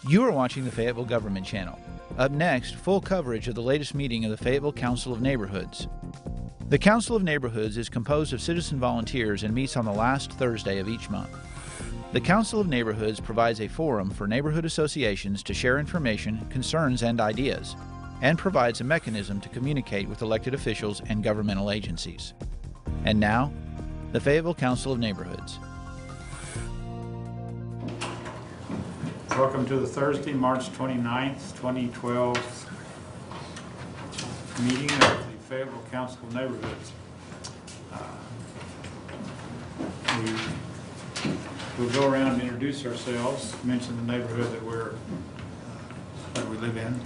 You are watching the Fayetteville Government Channel. Up next, full coverage of the latest meeting of the Fayetteville Council of Neighborhoods. The Council of Neighborhoods is composed of citizen volunteers and meets on the last Thursday of each month. The Council of Neighborhoods provides a forum for neighborhood associations to share information, concerns, and ideas, and provides a mechanism to communicate with elected officials and governmental agencies. And now, the Fayetteville Council of Neighborhoods. Welcome to the Thursday, March 29th, 2012 meeting of the Fayetteville Council of Neighborhoods. We'll go around and introduce ourselves, mention the neighborhood that we live in.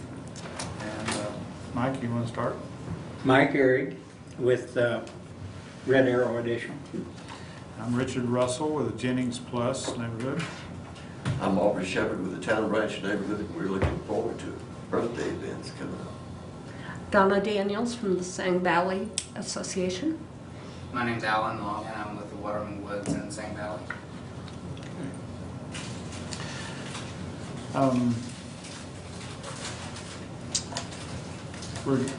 And Mike, you want to start? Mike Airy with Red Arrow Edition. I'm Richard Russell with the Jennings Plus neighborhood. I'm Aubrey Shepherd with the Town Branch neighborhood, and we're looking forward to birthday events coming up. Donna Daniels from the Sang Valley Association. My name's Alan Long, and I'm with the Waterman Woods in Sang Valley.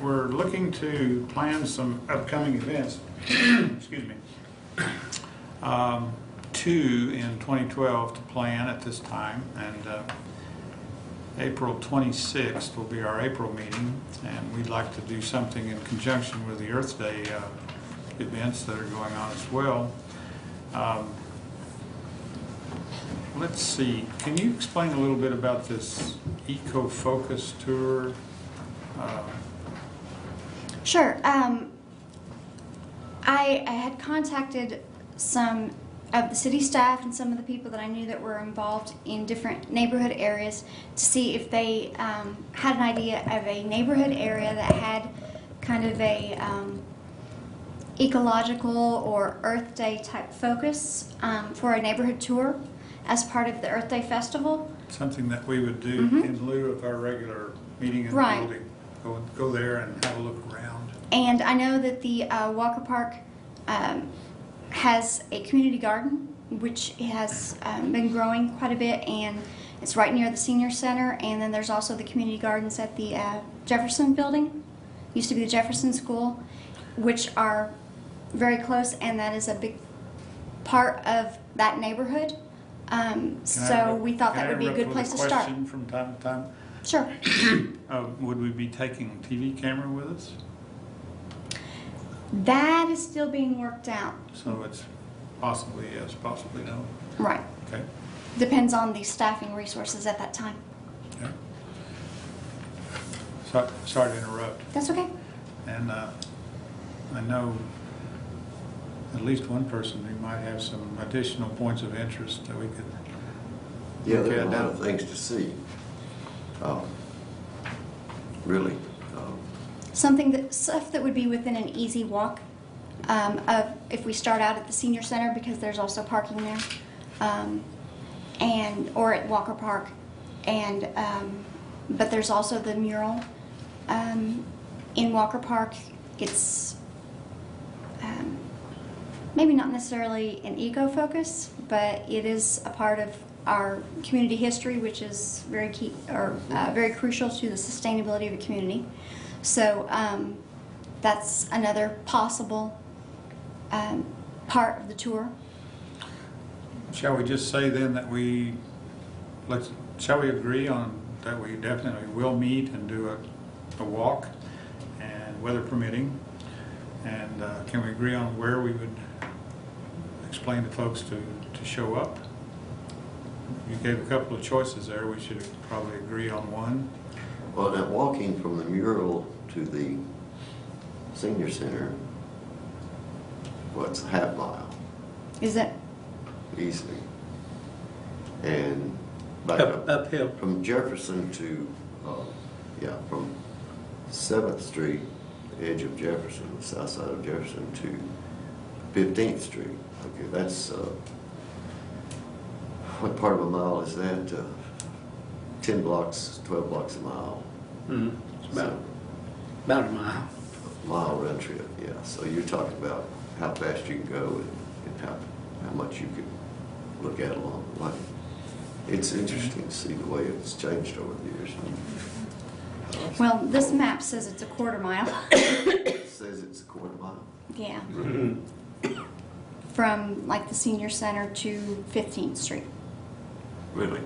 We're looking to plan some upcoming events. Excuse me. Two in 2012 to plan at this time, and April 26th will be our April meeting, and we'd like to do something in conjunction with the Earth Day events that are going on as well. Let's see, can you explain a little bit about this eco-focus tour? Sure. I had contacted some of the city staff and some of the people that I knew that were involved in different neighborhood areas to see if they had an idea of a neighborhood area that had kind of a ecological or Earth Day type focus for a neighborhood tour as part of the Earth Day Festival. Something that we would do in lieu of our regular meeting in the building. Go there and have a look around. And I know that the Walker Park has a community garden, which has been growing quite a bit, and it's right near the senior center. And then there's also the community gardens at the Jefferson building, used to be the Jefferson School, which are very close, and that is a big part of that neighborhood. So we thought that would be a good place to start. Question from time to time. Sure. Would we be taking a TV camera with us? That is still being worked out. So it's possibly yes, possibly no. Right. Okay. Depends on the staffing resources at that time. Okay. Sorry to interrupt. That's okay. And I know at least one person who might have some additional points of interest that we could Yeah, there are a lot of things to see. Really. Stuff that would be within an easy walk of if we start out at the senior center, because there's also parking there, or at Walker Park, and but there's also the mural in Walker Park. It's maybe not necessarily an eco focus, but it is a part of our community history, which is very key or very crucial to the sustainability of a community. So that's another possible part of the tour. Shall we just say then that shall we agree on that we definitely will meet and do a walk, and weather permitting, and can we agree on where we would explain to folks to show up? You gave a couple of choices there. We should probably agree on one. Well, now walking from the mural to the senior center, what's a half mile? Is it? Easily. And back uphill. From Jefferson to, from 7th Street, the edge of Jefferson, the south side of Jefferson, to 15th Street. Okay, that's, what part of a mile is that? 10 blocks, 12 blocks a mile. Mm-hmm. About a mile. A mile round trip, yeah. So you're talking about how fast you can go and how much you can look at along the way. It's interesting to see the way it's changed over the years. Well, this map says it's a quarter mile. It says it's a quarter mile. Yeah. From like the senior center to 15th Street. Really?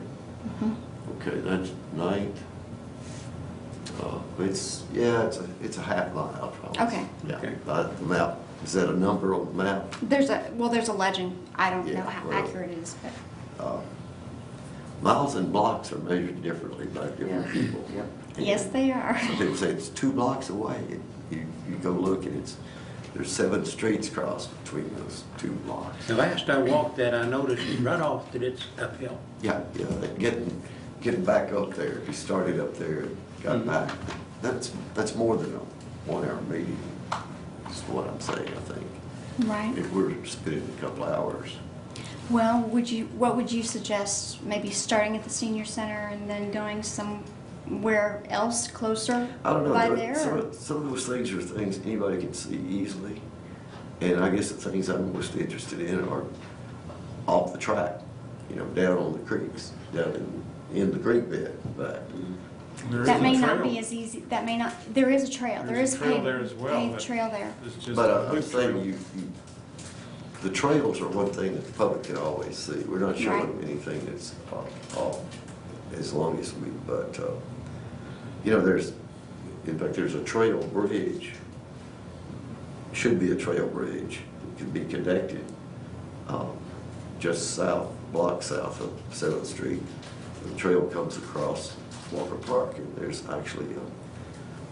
Okay, that's 9th. It's a half mile probably. Okay. Yeah, Okay. the map. Is that a number on the map? There's a legend. I don't know Yeah, how well, accurate it is, but Miles and blocks are measured differently by different people. And yes, they are. some people say it's 2 blocks away. You go look and there's 7 streets crossed between those 2 blocks. The last I walked that, I noticed right off that it's uphill. Yeah, getting back up there. If you started up there and got back, that's more than a 1 hour meeting. Is what I'm saying, I think. Right. If we're spending a couple hours. Well, what would you suggest? Maybe starting at the senior center and then going somewhere else closer I don't know. by there? Some of those things are things anybody can see easily. And I guess the things I'm most interested in are off the track, down on the creeks, down in the creek bed back. There is That a may not trail. be as easy. That may not. There is a trail. There There's is a trail paved, there as well, paved but- trail there. It's just But a I'm loop saying trail. the trails are one thing that the public can always see. We're not showing Right. them anything that's off as long as but there's a trail bridge. Should be a trail bridge. It can be connected just block south of 7th Street. The trail comes across Walker Park, and there's actually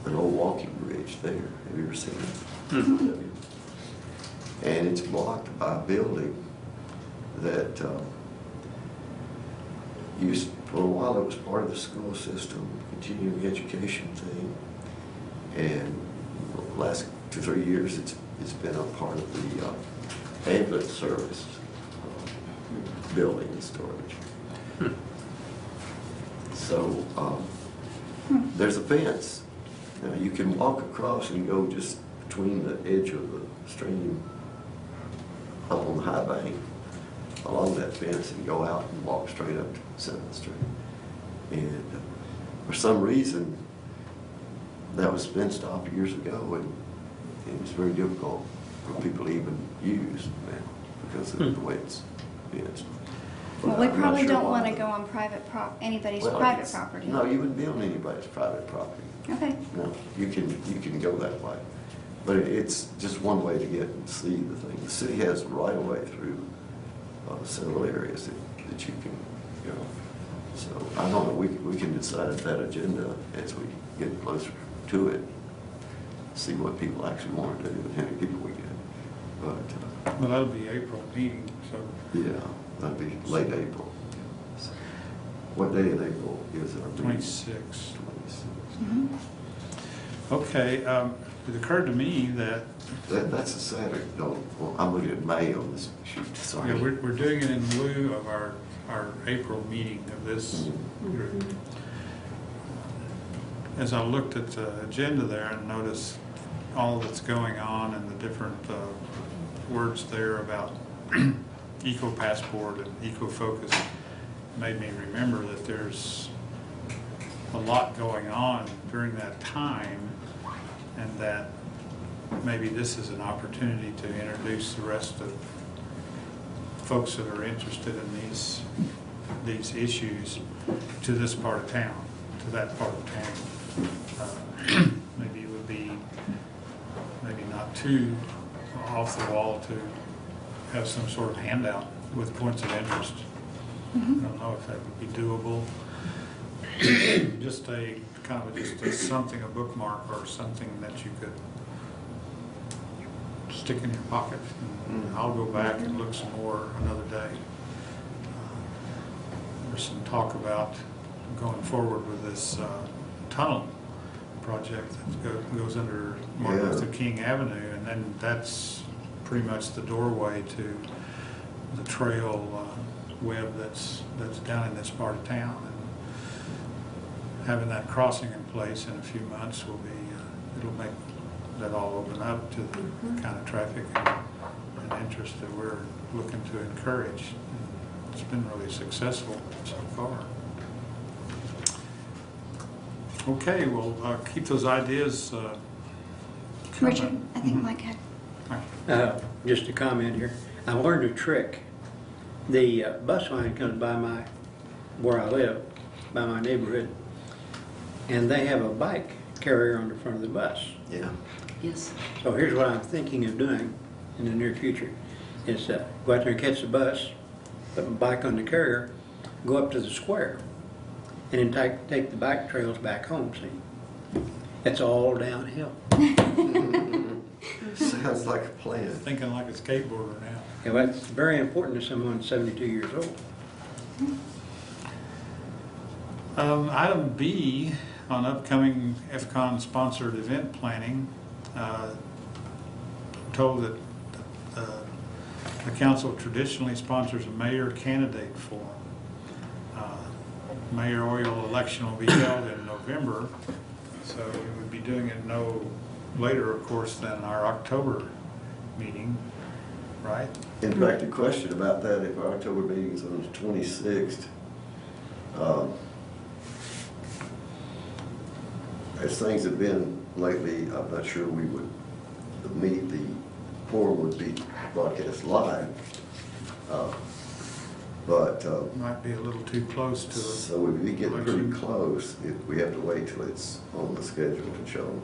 an old walking bridge there. Have you ever seen it? And it's blocked by a building that for a while it was part of the school system, continuing education thing, and the last 2-3 years it's been a part of the ambulance service building and storage. So there's a fence. Now you can walk across and go just between the edge of the stream up on the high bank along that fence and go out and walk straight up to 7th Street. And for some reason, that was fenced off years ago, and it's very difficult for people to even use now because of the way it's fenced. Well, we I'm not probably sure don't why. want to go on anybody's Well, private it's- property. No, you wouldn't be on anybody's private property. Okay. No, you can go that way. But it's just one way to get and see the thing. The city has a right of way through several areas that you can go. So I don't know, we can decide that agenda as we get closer to it, see what people actually want to do and how many people we get. But, Well, that'll be April meeting, so yeah, that'd be late April. What day in April is our meeting? 26. 26. Okay, it occurred to me that That's a Saturday. No, well, I'm looking at May on this sheet, sorry. yeah, we're doing it in lieu of our April meeting of this group. As I looked at the agenda there and noticed all that's going on and the different words there about eco-passport and eco-focus, made me remember that there's a lot going on during that time, and that maybe this is an opportunity to introduce the rest of folks that are interested in these issues to this part of town, to that part of town. Maybe it would be maybe not too off the wall to have some sort of handout with points of interest. I don't know if that would be doable. Just a kind of something, a bookmark or something that you could stick in your pocket. And I'll go back and look some more another day. There's some talk about going forward with this tunnel project that goes under Martin Luther King Avenue, and then that's pretty much the doorway to the trail web that's down in this part of town. And having that crossing in place in a few months will be, it'll make that all open up to the kind of traffic and interest that we're looking to encourage. it's been really successful so far. Okay, well, keep those ideas coming. Richard, I think Mike had. Just a comment here. I learned a trick. The bus line comes by where I live, by my neighborhood, and they have a bike carrier on the front of the bus. Yeah. Yes. So here's what I'm thinking of doing in the near future, is go out there and catch the bus, put my bike on the carrier, go up to the square, and then take the bike trails back home, see? It's all downhill. Sounds like a plan. Thinking like a skateboarder now. Yeah, well, that's very important to someone 72 years old. Item B on upcoming FCON sponsored event planning. Told that the council traditionally sponsors a mayor candidate forum. Mayoral election will be held in November, so we would be doing it no later, of course, than our October meeting, right? In fact, a question about that, if our October meeting is on the 26th, as things have been lately, I'm not sure we would meet, the forum would be broadcast live. But Might be a little too close to it. so if we get pretty close, if we have to wait till it's on the schedule and shown.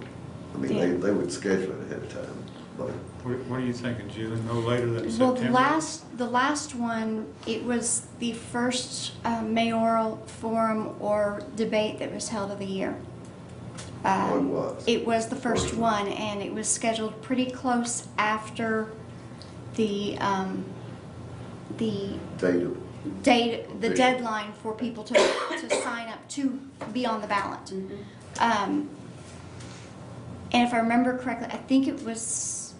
I mean, Yeah. they would schedule it ahead of time, but What are you thinking, Julie? No later than Well, September? the last one, it was the first mayoral forum or debate that was held of the year. It was. It was the first First one, and it was scheduled pretty close after the date the Official. deadline for people to sign up to be on the ballot. And if I remember correctly, I think it was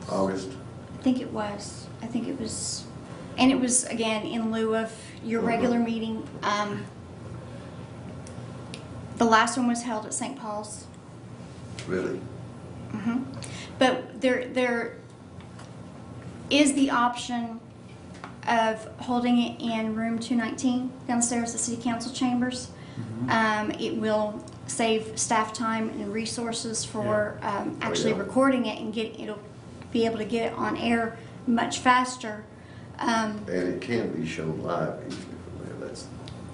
August. I think it was, and it was again in lieu of your regular meeting. The last one was held at St. Paul's. Really? But there is the option of holding it in room 219 downstairs at the City Council chambers. It will save staff time and resources for actually yeah. recording it, and it'll be able to get it on air much faster. And it can be shown live easily from there. That's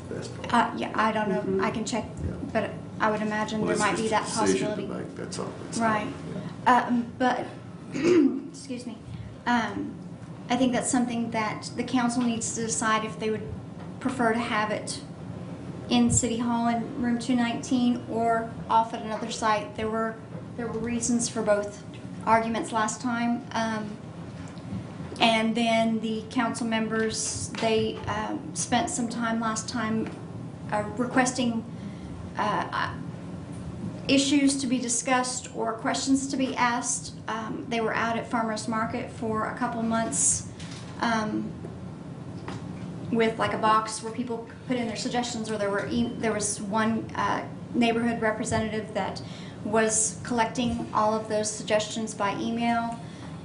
the best part. Yeah, I don't know. I can check, Yeah. but I would imagine Well, there it's might be just that a decision to possibility. make, that's all. It's Right. not- yeah. But, excuse me, I think that's something that the council needs to decide if they would prefer to have it in City Hall in room 219 or off at another site. There were reasons for both arguments last time. And then the council members, they spent some time last time requesting issues to be discussed or questions to be asked. They were out at Farmers Market for a couple months with like a box where people put in their suggestions, or there was one neighborhood representative that was collecting all of those suggestions by email,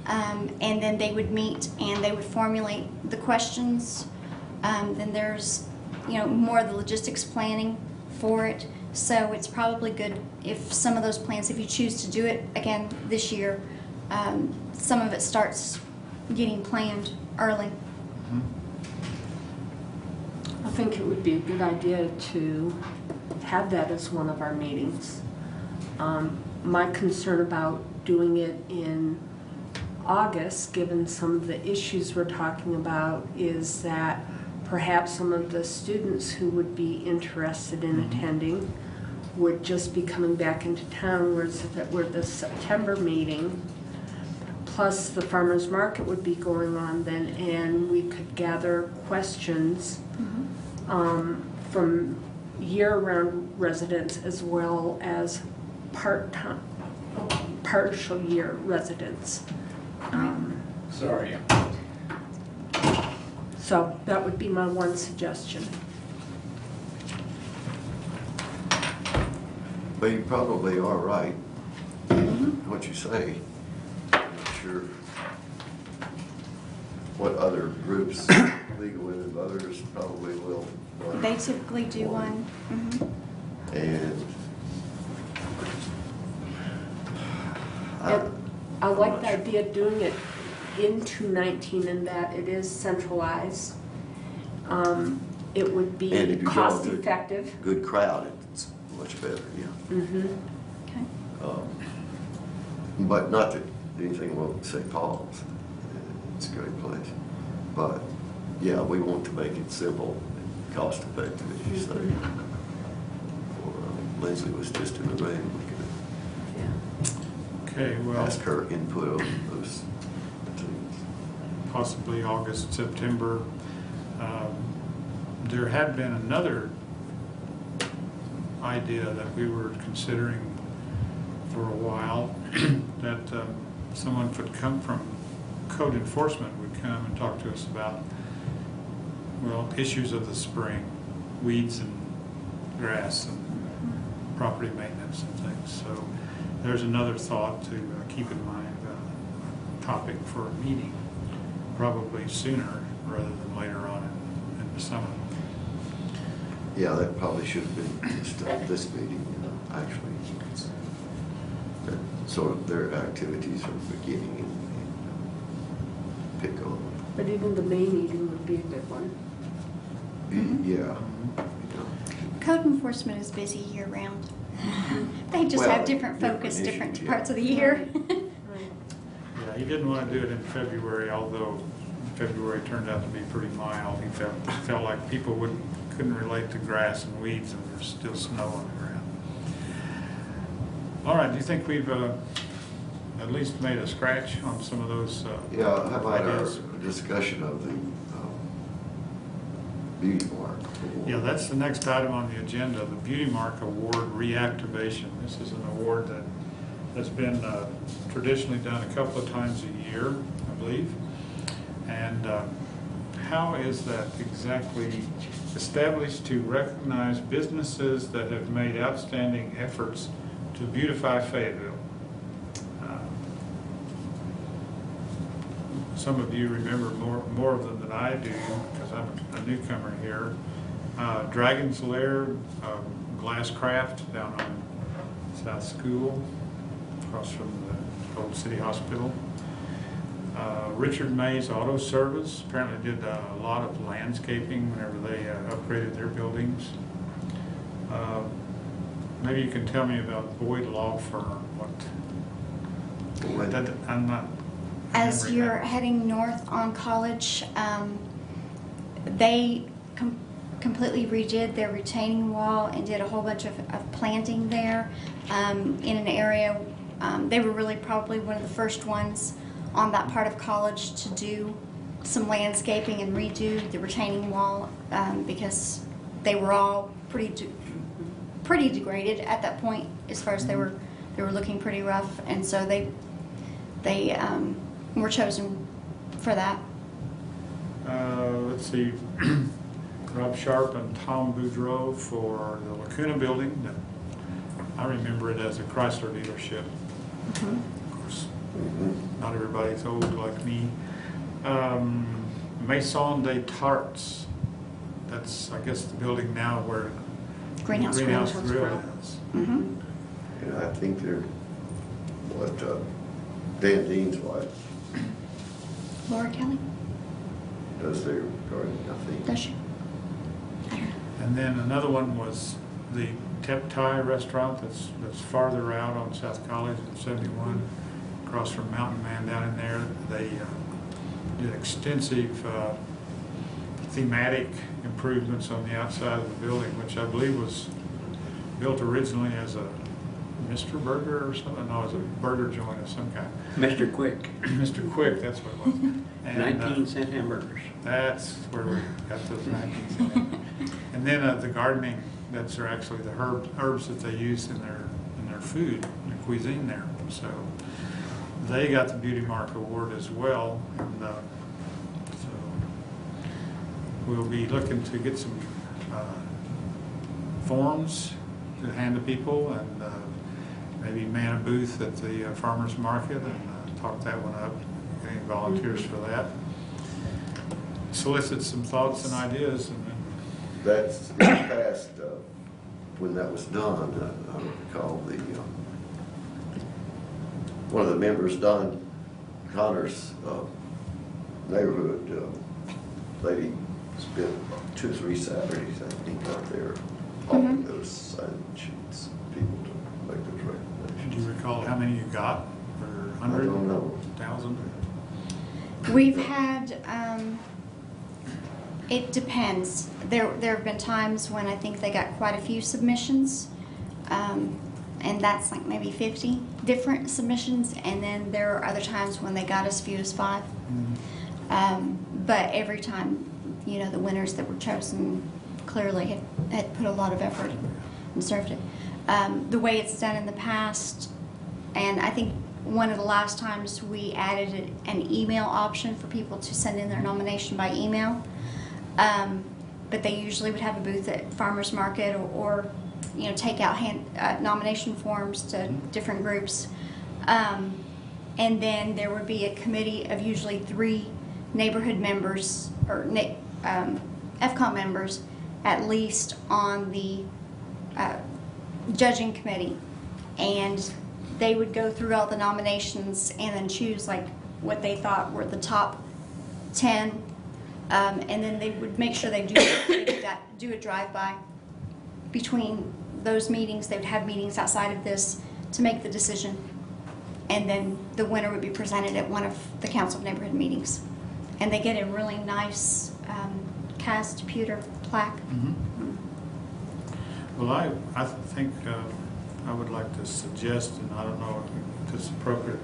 and then they would meet and they would formulate the questions. Then there's more of the logistics planning for it. So it's probably good if some of those plans, if you choose to do it again this year, some of it starts getting planned early. I think it would be a good idea to have that as one of our meetings. My concern about doing it in August, given some of the issues we're talking about, is that perhaps some of the students who would be interested in attending would just be coming back into town, whereas if it were the September meeting, plus the farmers market would be going on then, and we could gather questions from year-round residents as well as part-time, partial year residents. Sorry. So that would be my one suggestion. But you probably are right in what you say. I'm not sure what other groups, League of Women Voters probably will. They typically do one. And And I like I'm the not sure. idea of doing it in 219 in that it is centralized. It would And be if you draw a cost good- effective. Good crowd, it's much better, yeah. Okay. But not that anything wrong with St. Paul's. It's a great place. But, yeah, we want to make it simple and cost effective, as you say. Leslie was just in the room. We Yeah. Okay, could well, ask her input on those things. possibly August, September. There had been another idea that we were considering for a while, that someone could come from code enforcement would come and talk to us about, well, issues of the spring, weeds and grass and property maintenance and things. So there's another thought to keep in mind, topic for a meeting, probably sooner rather than later on in the summer. Yeah, that probably should have been just this meeting, actually. It's, sort of their activities are beginning and pick on. But even the May meeting would be a good one. Yeah. Code enforcement is busy year-round. They just Well, have different different focus, issues, different yeah. parts of the year. Right. Yeah, he didn't want to do it in February, although February turned out to be pretty mild. He felt like people couldn't relate to grass and weeds and there's still snow on the ground. All right, do you think we've at least made a scratch on some of those Yeah, how about our ideas? discussion of the beauty mark? Yeah, that's the next item on the agenda, the Beauty Mark Award reactivation. This is an award that's been traditionally done a couple of times a year, I believe. And how is that exactly established? To recognize businesses that have made outstanding efforts to beautify Fayetteville. Some of you remember more of them than I do, because I'm a newcomer here. Dragon's Lair Glass Craft down on South School, across from the old city hospital. Richard May's Auto Service apparently did a lot of landscaping whenever they upgraded their buildings. Maybe you can tell me about Boyd Law Firm. I'm not. As remembering you're that. heading north on College, they completely redid their retaining wall and did a whole bunch of planting there in an area. They were really probably one of the first ones on that part of College to do some landscaping and redo the retaining wall because they were all pretty degraded at that point as far as they were looking pretty rough, and so they were chosen for that. Let's see, Rob Sharp and Tom Boudreau for the Lacuna building. I remember it as a Chrysler dealership. Of course, not everybody's old like me. Maison des Tarts. That's, I guess, the building now where Greenhouse Grill is. Mm-hmm. And I think they're, Dan Dean's wife Laura Kelly, does their gardening, I think. does she? I don't know. And then another one was the Tep Thai restaurant that's farther out on South College at 71, across from Mountain Man down in there. They did extensive thematic improvements on the outside of the building, which I believe was built originally as a Mr. Burger or something. No, it was a burger joint of some kind. Mr. Quick, Mr. Quick, that's what it was. And, 19-cent hamburgers. that's where we got those 19 cents. And then the gardening, that's are actually the herbs that they use in their food, in their cuisine there. So they got the Beauty Mark Award as well. And so we'll be looking to get some forms to hand to people and maybe man a booth at the farmer's market and talk that one up, getting volunteers for that. solicit some thoughts and ideas, and then That's in the past, when that was done, I recall one of the members, Don Connor's neighborhood lady, spent 2 or 3 Saturdays, I think, out there offering those sign sheets, people to make those recommendations. do you recall how many you got? Or 100? I don't know. 1,000? We've had, it depends. There have been times when I think they got quite a few submissions, and that's like maybe 50 different submissions, and then there are other times when they got as few as 5. But every time, you know, the winners that were chosen clearly had put a lot of effort and served it. The way it's done in the past, and I think one of the last times we added an email option for people to send in their nomination by email. But they usually would have a booth at farmers market or you know, take out nomination forms to different groups. And then there would be a committee of usually 3 neighborhood members or FCOM members at least on the judging committee. And they would go through all the nominations and then choose like what they thought were the top 10. And then they would make sure they do a drive-by between those meetings. They would have meetings outside of this to make the decision. And then the winner would be presented at one of the Council of Neighborhood meetings. And they get a really nice cast pewter plaque. Well, I think I would like to suggest, and I don't know if it's appropriate,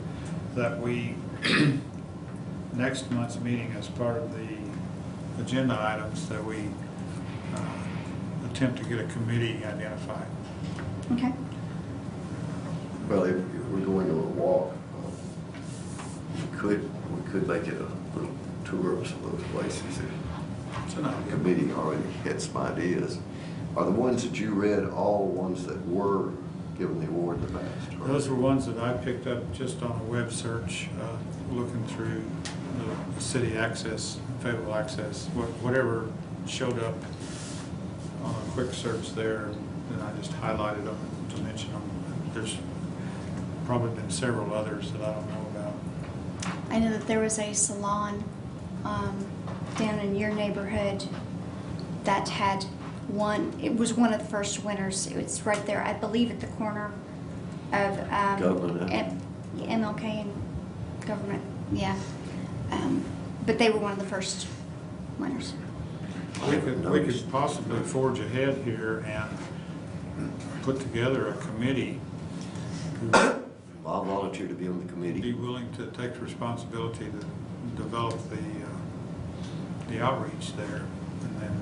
that we, next month's meeting as part of the agenda items, that we attempt to get a committee identified. Okay. Well, if we're going to a walk, we could make it a little tour of some of those places. It's an The idea. committee already had some ideas. Are the ones that you read all ones that were given the award in the past? Those were ones that I picked up just on a web search, looking through the city access, Fayetteville access, whatever showed up on a quick search there, and I just highlighted them to mention them. There's probably been several others that I don't know about. I know that there was a salon down in your neighborhood that had it was one of the first winners. It was right there, I believe, at the corner of Government. MLK and Government, yeah. But they were one of the first winners. We could possibly forge ahead here and put together a committee who I'll volunteer to be on the would committee. be willing to take the responsibility to develop the outreach there, and then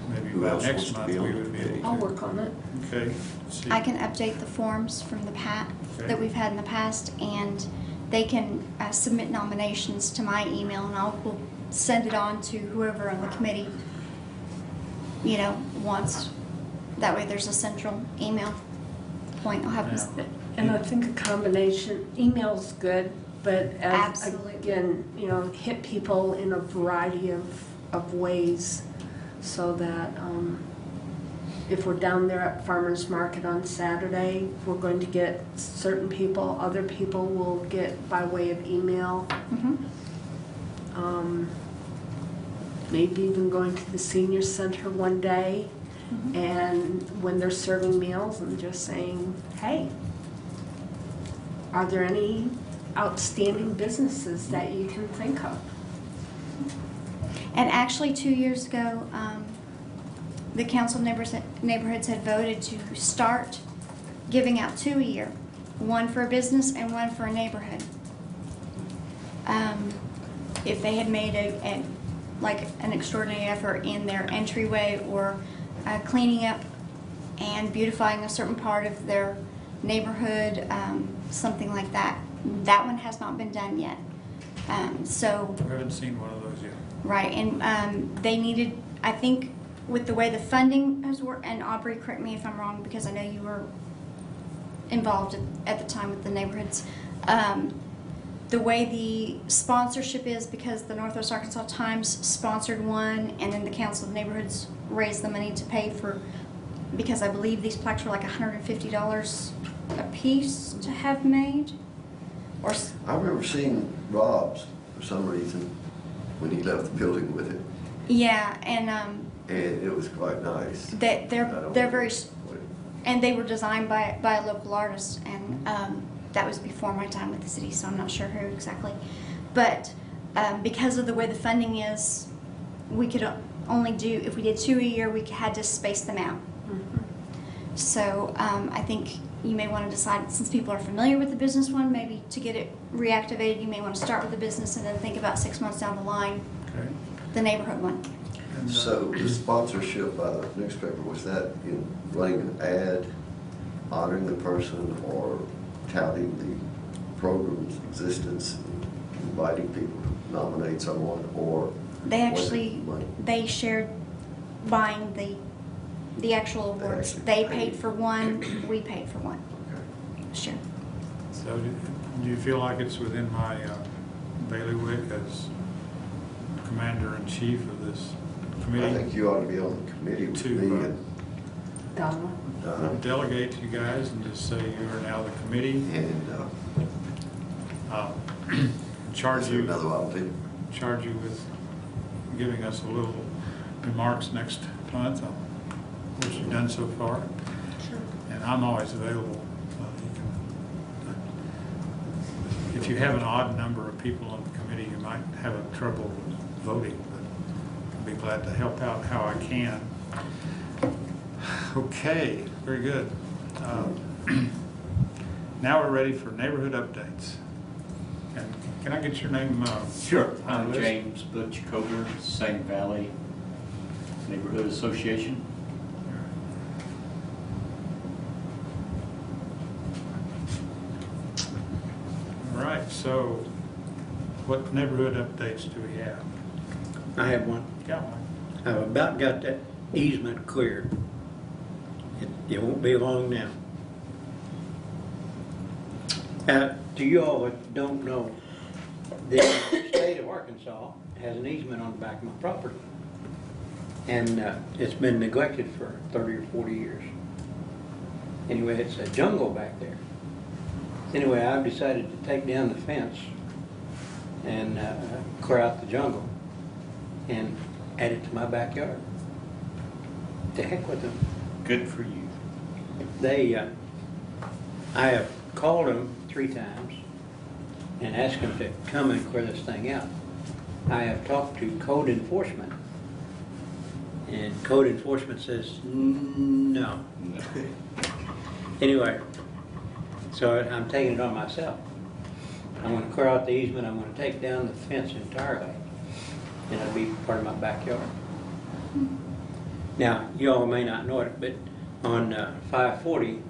maybe Who by else next wants to month be on we the would be committee? able to. I'll work on it. Okay. See. I can update the forms from the Okay. that we've had in the past, and they can submit nominations to my email, and we'll send it on to whoever on the committee, you know, wants. That way there's a central email point. I'll have Yeah. And I think a combination, email's good, but Absolutely. again, you know, hit people in a variety of ways so that if we're down there at farmers market on Saturday, we're going to get certain people, other people will get by way of email. Maybe even going to the senior center one day and when they're serving meals and just saying, hey, are there any outstanding businesses that you can think of? And actually 2 years ago, the Council of Neighborhoods had voted to start giving out 2 a year, one for a business and one for a neighborhood. If they had made an extraordinary effort in their entryway or cleaning up and beautifying a certain part of their neighborhood, something like that. That one has not been done yet. So. We haven't seen one of those yet. Right, and they needed, I think, with the way the funding has worked, and Aubrey, correct me if I'm wrong, because I know you were involved at the time with the neighborhoods. the way the sponsorship is, because the Northwest Arkansas Times sponsored one, and then the Council of Neighborhoods raised the money to pay for, because I believe these plaques were like $150 a piece to have made. Or I remember seeing Rob's for some reason when he left the building with it, yeah, and it was quite nice. that I don't they're know very, what- and they were designed by a local artist, and that was before my time with the city, so I'm not sure who exactly. But because of the way the funding is, we could only do, if we did 2 a year, we had to space them out. So I think you may want to decide, since people are familiar with the business one, maybe to get it reactivated, you may want to start with the business and then think about 6 months down the line, Okay. the neighborhood one. And, So the sponsorship by the newspaper, was that in running an ad honoring the person or touting the program's existence, inviting people to nominate someone, or? They was it actually, money? they shared buying the actual They awards. actually They paid. paid for one, we paid for one. Okay. Sure. So do you feel like it's within my bailiwick as commander-in-chief of this committee? I think you ought to be on the committee with To, me and Donna? Delegate to you guys and just say you are now the committee. Charge is there you another volunteer? charge you with giving us a little remarks next month on what you've done so far. Sure. And I'm always available. If you have an odd number of people on the committee, you might have trouble voting, but I'll be glad to help out how I can. Okay, very good. Now we're ready for neighborhood updates. And can I get your name? Sure. on I'm the list? James Butch Coder, Sang Valley Neighborhood Association. All right, so what neighborhood updates do we have? I have one. Got one. I've about got that easement cleared. It won't be long now. To you all that don't know, the state of Arkansas has an easement on the back of my property. And it's been neglected for 30 or 40 years. Anyway, it's a jungle back there. Anyway, I've decided to take down the fence and clear out the jungle and add it to my backyard. To heck with them. Good for you. I have called them 3 times and asked them to come and clear this thing out. I have talked to code enforcement, and code enforcement says no. Anyway, so I'm taking it on myself. I'm going to clear out the easement. I'm going to take down the fence entirely, and it'll be part of my backyard. Now, you all may not know it, but on 540,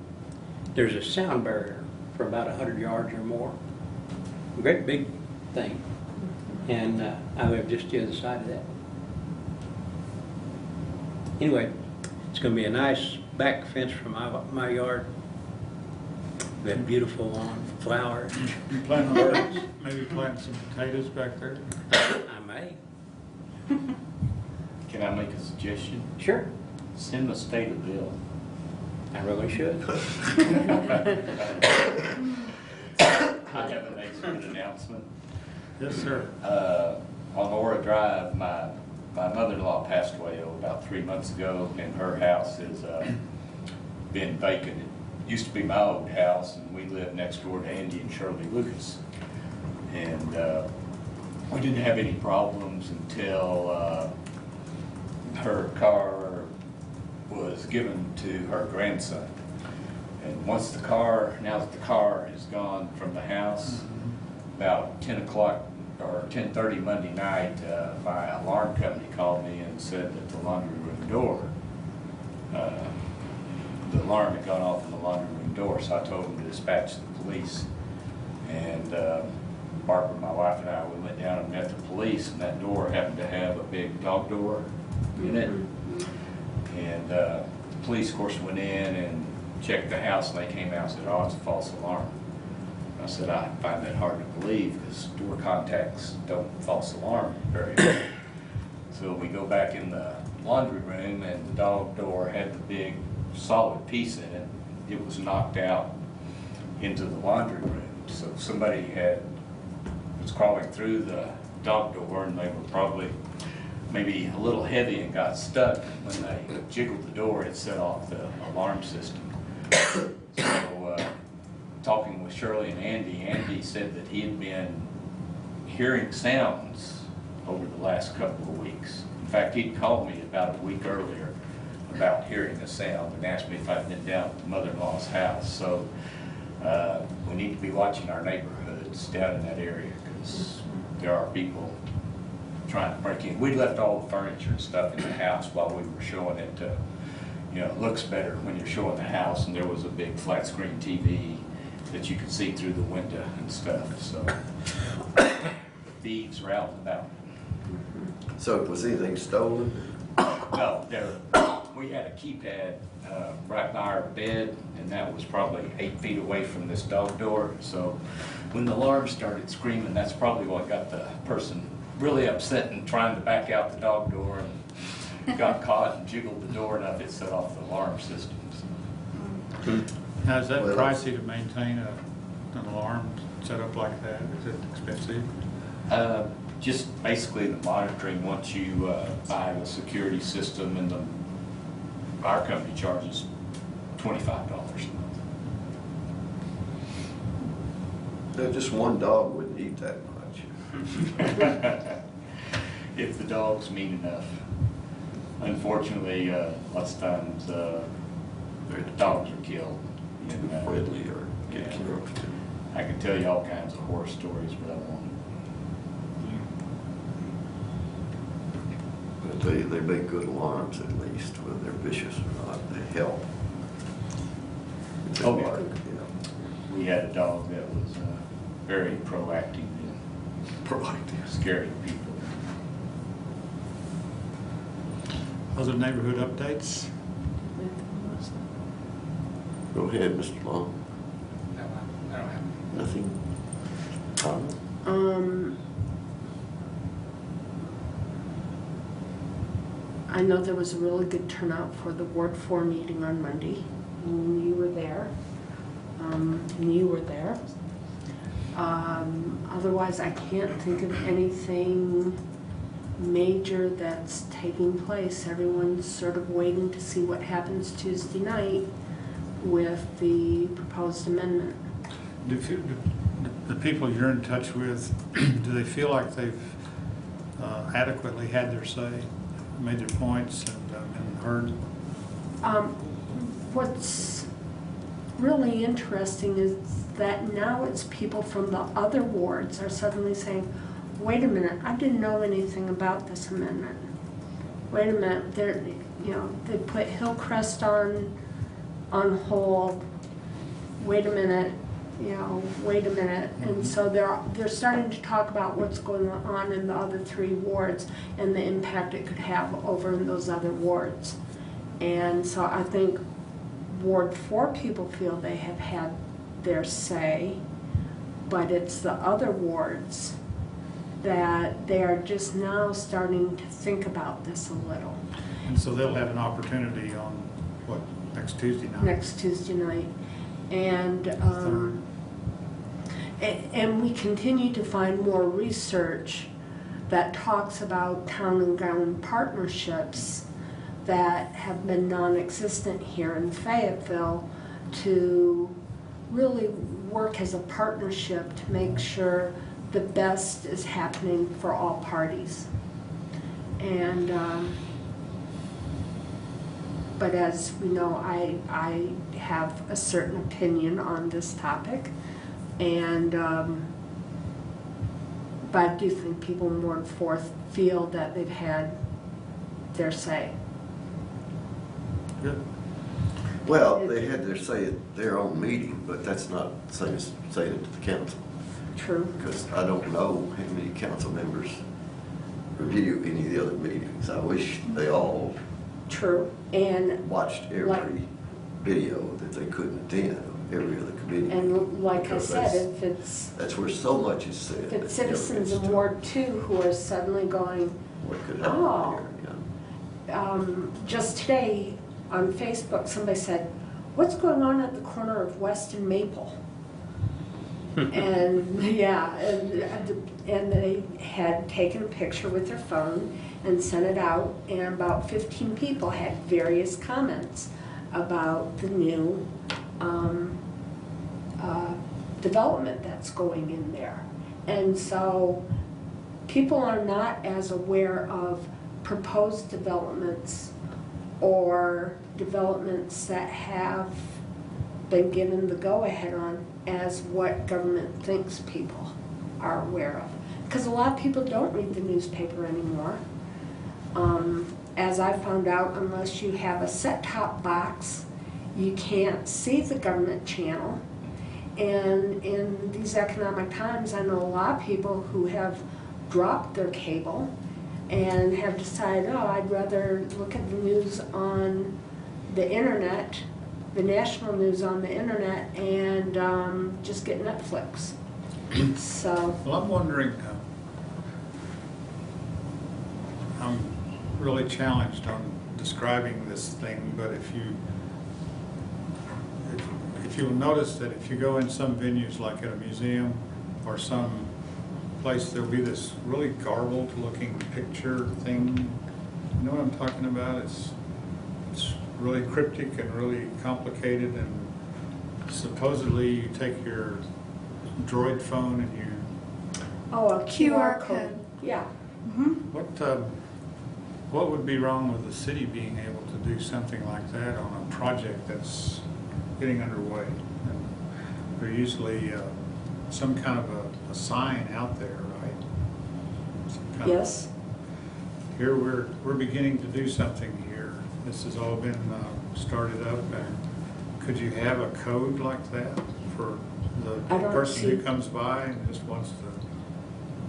there's a sound barrier for about 100 yards or more. A great big thing. And I live just the other side of that. Anyway, it's going to be a nice back fence from my yard. We have beautiful lawn, flowers. You plan on maybe planting some potatoes back there? I may. Can I make a suggestion? Sure. Send the state a bill. I really should. I have an excellent announcement. Yes, sir. On Aura Drive, my mother-in-law passed away about 3 months ago, and her house has been vacant. It used to be my old house, and we lived next door to Andy and Shirley Lucas. And we didn't have any problems until her car was given to her grandson. And once the car, now that the car is gone from the house, about 10 o'clock or 10:30 Monday night, my alarm company called me and said that the laundry room door, the alarm had gone off in the laundry room door, so I told them to dispatch the police. And Barbara, my wife, and I, we went down and met the police, and that door happened to have a big dog door in it. And the police, of course, went in and checked the house, and they came out and said, oh, it's a false alarm. I said, I find that hard to believe because door contacts don't false alarm very well. So we go back in the laundry room and the dog door had the big solid piece in it. It was knocked out into the laundry room. So somebody was crawling through the dog door and they were probably maybe a little heavy and got stuck. When they jiggled the door, it set off the alarm system. So talking with Shirley and Andy said that he had been hearing sounds over the last couple of weeks. In fact, he'd called me about a week earlier about hearing a sound and asked me if I'd been down at mother-in-law's house. So we need to be watching our neighborhoods down in that area because there are people trying to break in. We left all the furniture and stuff in the house while we were showing it. You know, it looks better when you're showing the house, and there was a big flat screen TV that you could see through the window and stuff. So thieves are out and about. So was anything stolen? No, we had a keypad right by our bed, and that was probably 8 feet away from this dog door. So when the alarm started screaming, that's probably what got the person really upset and trying to back out the dog door and got caught and jiggled the door enough it set off the alarm system. So. Now, is that Well, pricey to maintain an alarm set up like that? Is it expensive? Just basically the monitoring. Once you buy the security system, and our company charges $25 a month. Just one dog wouldn't eat that much. If the dog's mean enough. Unfortunately, lots of times the dogs are killed. Too friendly or get Yeah. killed. I can tell you all kinds of horror stories, but I won't. But they make good alarms at least, whether they're vicious or not. They help. If they Oh, yeah. bark, yeah. We had a dog that was very proactive and Proactive. scaring people. Those are neighborhood updates. Go ahead, Mr. Long. No, I don't have. Nothing? Tom? I know there was a really good turnout for the Ward 4 meeting on Monday. You were there. Otherwise, I can't think of anything major that's taking place. Everyone's sort of waiting to see what happens Tuesday night with the proposed amendment. The people you're in touch with, do they feel like they've adequately had their say, made their points, and been heard? What's really interesting is that now it's people from the other wards are suddenly saying, wait a minute, I didn't know anything about this amendment. Wait a minute, they put Hillcrest on hold. Wait a minute, wait a minute. And so they're starting to talk about what's going on in the other 3 wards and the impact it could have over in those other wards. And so I think Ward 4 people feel they have had their say, but it's the other wards that they are just now starting to think about this a little. And so they'll have an opportunity on, what, next Tuesday night? Next Tuesday night. And Third. and we continue to find more research that talks about town and gown partnerships that have been non-existent here in Fayetteville to really work as a partnership to make sure the best is happening for all parties. And but as we know, I have a certain opinion on this topic, and but I do think people in Ward 4 feel that they've had their say. Good. Well, they had their say at their own meeting, but that's not the same as saying it to the council. True. Because I don't know how many council members review any of the other meetings. I wish they all True. And watched every Like- video that they couldn't attend. every other committee. And like I Because said, that's where so much is said. if it's that never citizens gets in done. Ward 2 who are suddenly going, What could happen Oh. here, yeah. just today on Facebook, somebody said, what's going on at the corner of West and Maple? And yeah, and they had taken a picture with their phone and sent it out, and about 15 people had various comments about the new development that's going in there. And so people are not as aware of proposed developments or developments that have been given the go-ahead on as what government thinks people are aware of. Because a lot of people don't read the newspaper anymore. As I found out, unless you have a set-top box, you can't see the government channel. And in these economic times, I know a lot of people who have dropped their cable and have decided, oh, I'd rather look at the news on the internet, the national news on the internet, and just get Netflix. So. Well, I'm wondering, I'm really challenged on describing this thing, but if you'll notice that if you go in some venues like at a museum or some place, there'll be this really garbled looking picture thing. You know what I'm talking about? It's really cryptic and really complicated, and supposedly you take your Droid phone and you... Oh, a QR QR code. code. Yeah. What would be wrong with the city being able to do something like that on a project that's getting underway? And there's usually some kind of a sign out there, right? Some kind Yes. here we're beginning to do something here. This has all been started up, and could you have a code like that for the I don't person see- who comes by and just wants to...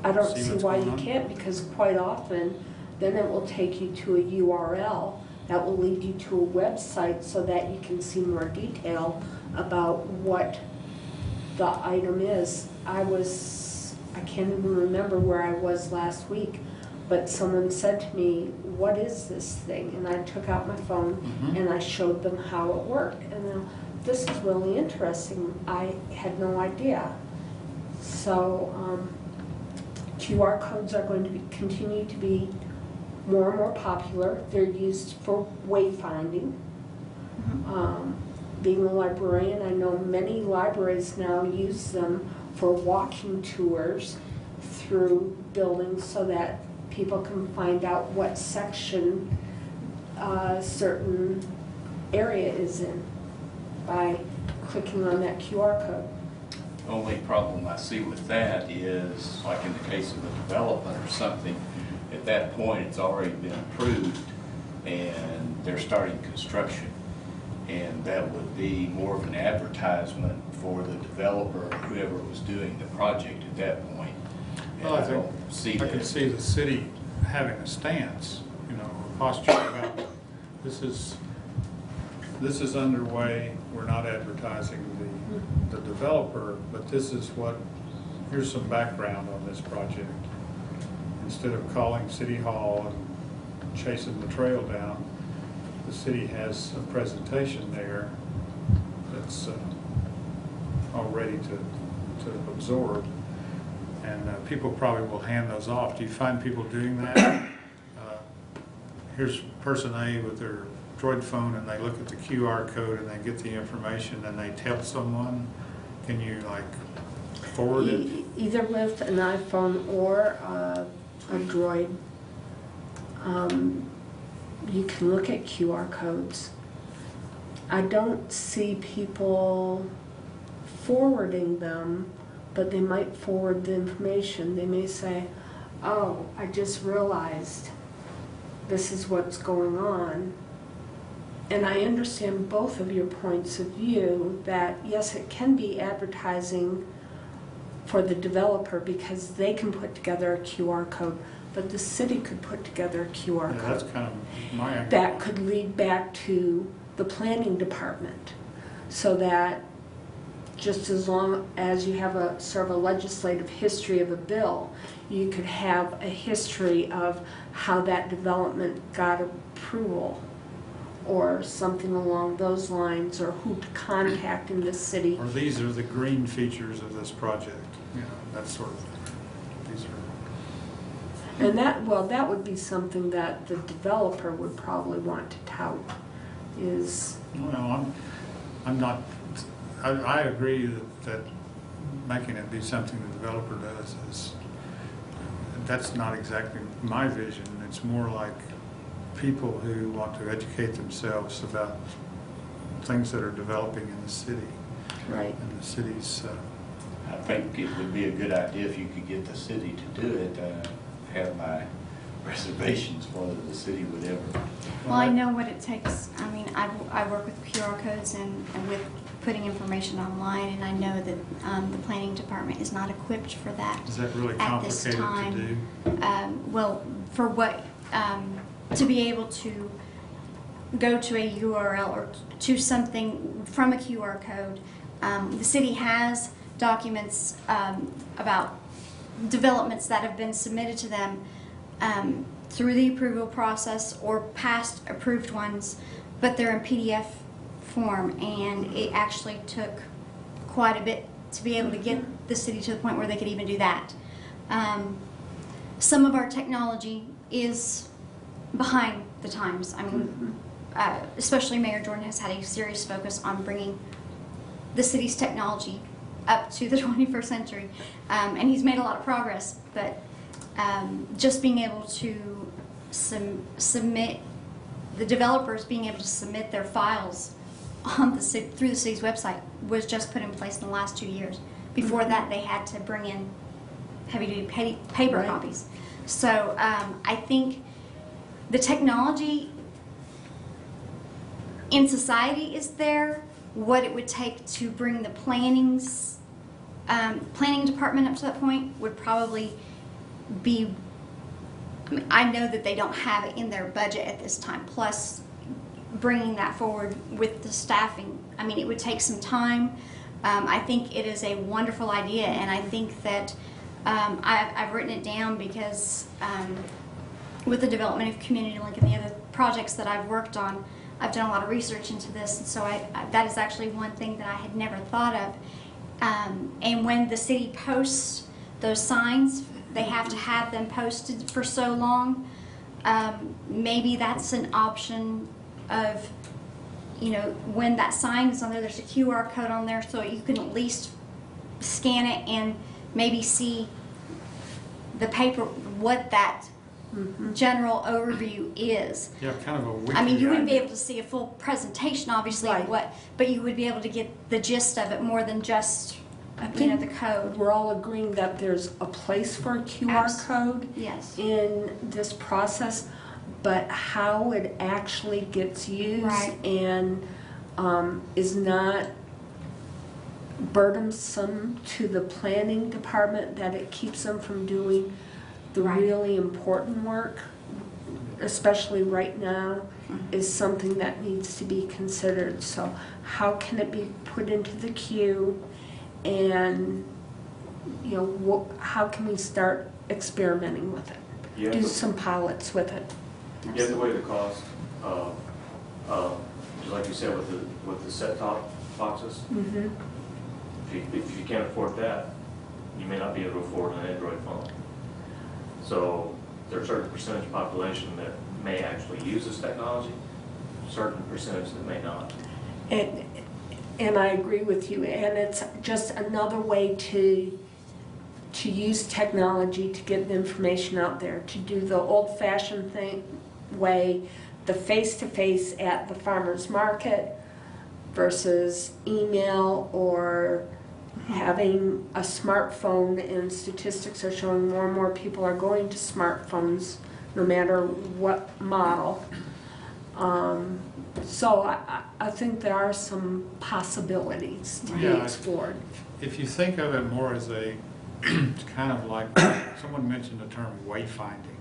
I don't See see what's why going you on? can't, because quite often, then it will take you to a URL that will lead you to a website so that you can see more detail about what the item is. I can't even remember where I was last week, but someone said to me, what is this thing? And I took out my phone and I showed them how it worked. And then, this is really interesting. I had no idea. So QR codes are going to continue to be more and more popular. They're used for wayfinding. Being a librarian, I know many libraries now use them for walking tours through buildings so that people can find out what section a certain area is in by clicking on that QR code. The only problem I see with that is, like in the case of a development or something, at that point it's already been approved and they're starting construction. And that would be more of an advertisement for the developer or whoever was doing the project at that point. And Well, I think don't see I that. could see the city having a stance, you know, a posture about this is underway. We're not advertising the developer, but this is here's some background on this project. Instead of calling City Hall and chasing the trail down, the city has a presentation there that's all ready to absorb. And people probably will hand those off. Do you find people doing that? Here's person A with their Droid phone, and they look at the QR code and they get the information and they tell someone. Can you like forward it? Either with an iPhone or a Droid, you can look at QR codes. I don't see people forwarding them, but they might forward the information. They may say, oh, I just realized this is what's going on. And I understand both of your points of view, that yes, it can be advertising for the developer because they can put together a QR code, but the city could put together a QR Yeah, code. that's kind of my angle. That could lead back to the planning department, so that just as long as you have a sort of a legislative history of a bill, you could have a history of how that development got approval or something along those lines, or who to contact in the city. Or these are the green features of this project, you know, that sort of thing. These are. And that, well, that would be something that the developer would probably want to tout, is... Well, I'm not, I agree that making it be something the developer does is, that's not exactly my vision. It's more like people who want to educate themselves about things that are developing in the city. Right. And the city's... I think it would be a good idea if you could get the city to do it. Have my reservations whether the city would ever. Well, I know what it takes. I mean, I work with QR codes and with putting information online, and I know that the planning department is not equipped for that. Is that really at this complicated to do? Well, for what, to be able to go to a URL or to something from a QR code, the city has documents about developments that have been submitted to them through the approval process or past approved ones, but they're in PDF form, and it actually took quite a bit to be able to get the city to the point where they could even do that. Some of our technology is behind the times. I mean, especially Mayor Jordan has had a serious focus on bringing the city's technology up to the 21st century, and he's made a lot of progress, but just being able to submit, the developers being able to submit their files on the city, through the city's website was just put in place in the last 2 years. Before that, they had to bring in heavy-duty paper copies. So I think the technology in society is there. What it would take to bring the planning department up to that point would probably be, I mean, I know that they don't have it in their budget at this time, plus bringing that forward with the staffing. I mean, it would take some time. I think it is a wonderful idea, and I think that I've written it down because with the development of Community Link and the other projects that I've worked on, I've done a lot of research into this, and so that is actually one thing that I had never thought of. And when the city posts those signs, they have to have them posted for so long. Maybe that's an option of, you know, when that sign is on there, there's a QR code on there, so you can at least scan it and maybe see the paper, what that general overview is. Yeah, kind of a wiki. I mean, you wouldn't be able to see a full presentation, obviously, Right. of what, but you would be able to get the gist of it more than just, you know, the code. We're all agreeing that there's a place for a QR code Yes. in this process, but how it actually gets used Right. and is not burdensome to the planning department, that it keeps them from doing the Right. really important work, especially right now, is something that needs to be considered. So how can it be put into the queue, and you know, how can we start experimenting with it? Yeah. Do some pilots with it. You have to weigh the cost, just like you said with the set-top boxes. Mm-hmm. If you can't afford that, you may not be able to afford an Android phone. So there's a certain percentage population that may actually use this technology, certain percentage that may not. And I agree with you, and it's just another way to use technology to get the information out there, to do the old-fashioned way, the face-to-face at the farmer's market versus email, or having a smartphone, and statistics are showing more and more people are going to smartphones no matter what model. So I think there are some possibilities to be explored. If you think of it more as a, kind of like, someone mentioned the term wayfinding.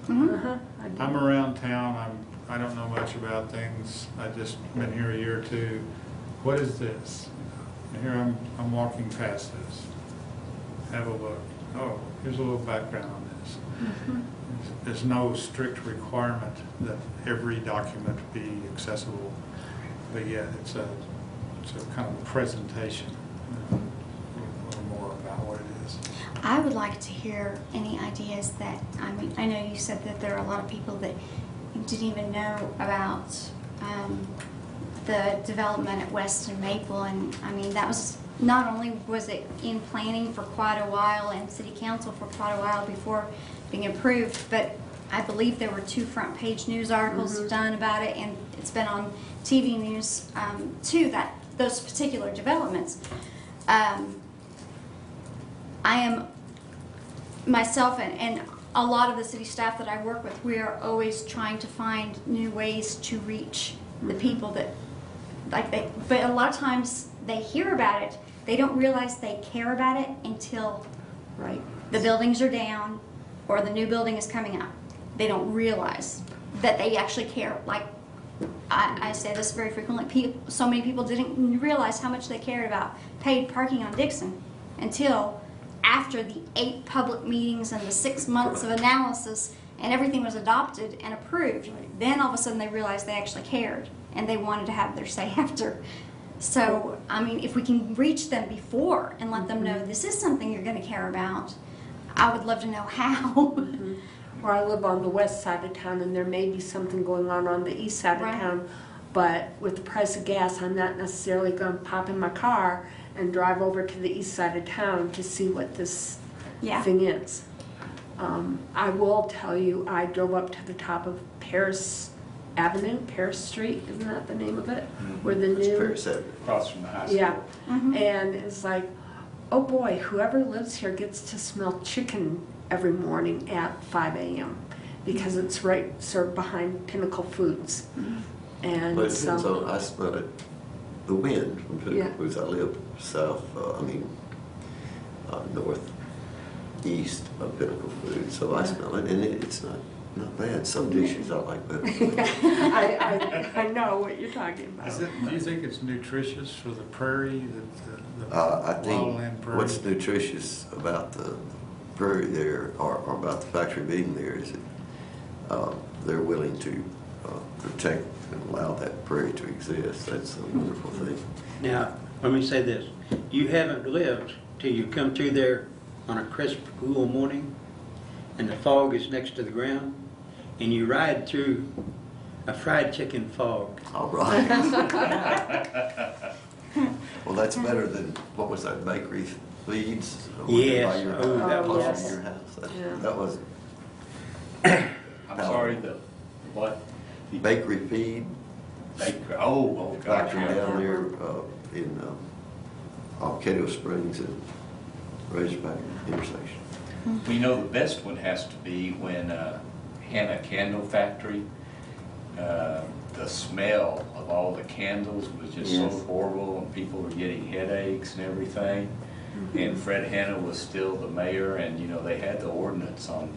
I'm around town, I don't know much about things, I've just been here a year or two. What is this? And here I'm walking past this. Have a look. Oh, here's a little background on this. There's no strict requirement that every document be accessible, but yet it's a kind of a presentation, a little more about what it is. I would like to hear any ideas that, I mean, I know you said that there are a lot of people that didn't even know about the development at West and Maple, and I mean, that was, not only was it in planning for quite a while and city council for quite a while before being approved, but I believe there were 2 front page news articles done about it, and it's been on TV news too, that those particular developments. I am myself and a lot of the city staff that I work with, we are always trying to find new ways to reach the people that but a lot of times they hear about it, they don't realize they care about it until the buildings are down or the new building is coming up. They don't realize that they actually care. Like I say this very frequently, so many people didn't realize how much they cared about paid parking on Dixon until after the 8 public meetings and the 6 months of analysis and everything was adopted and approved. Then all of a sudden they realized they actually cared and they wanted to have their say after. So, I mean, if we can reach them before and let them know this is something you're going to care about, I would love to know how. Or I live on the west side of town, and there may be something going on the east side of town, but with the price of gas, I'm not necessarily going to pop in my car and drive over to the east side of town to see what this thing is. I will tell you, I drove up to the top of Paris Avenue, Paris Street, isn't that the name of it? Where the new Paris Avenue. Across from the high school. Yeah, and it's like, oh boy, whoever lives here gets to smell chicken every morning at 5 a.m. because it's right sort of behind Pinnacle Foods. And But it depends on, I smell it, the wind from Pinnacle Yeah. Foods. I live south, northeast of Pinnacle Foods, so I smell it, and it's not bad. Some dishes I like better. I know what you're talking about. Do you think it's nutritious for the prairie, the I think wildland prairie? what's nutritious about the prairie there, or about the factory being there, is that they're willing to protect and allow that prairie to exist. That's a wonderful thing. Now, let me say this. You haven't lived till you come through there on a crisp, cool morning, and the fog is next to the ground, and you ride through a fried chicken fog. All right. Well, that's better than, what was that, bakery feeds? Yes. By your, Oh, that close was- to your house. Yeah. That was I'm sorry, the what? The bakery feed. Oh, gosh. Factory down there in Cato Springs and Razorback intersection. Well, you know, the best one has to be when Hannah Candle Factory, the smell of all the candles was just so horrible, and people were getting headaches and everything. And Fred Hanna was still the mayor, and you know, they had the ordinance on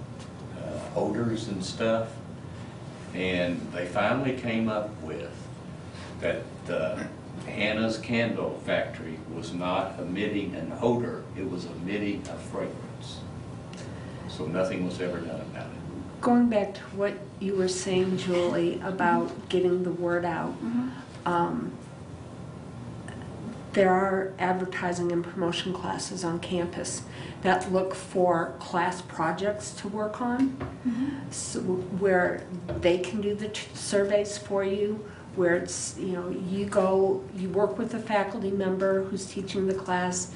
odors and stuff. And they finally came up with that Hannah's Candle Factory was not emitting an odor, it was emitting a fragrance. So nothing was ever done about it. Going back to what you were saying, Julie, about getting the word out, there are advertising and promotion classes on campus that look for class projects to work on, so where they can do the surveys for you, where it's, you know, you go, you work with a faculty member who's teaching the class,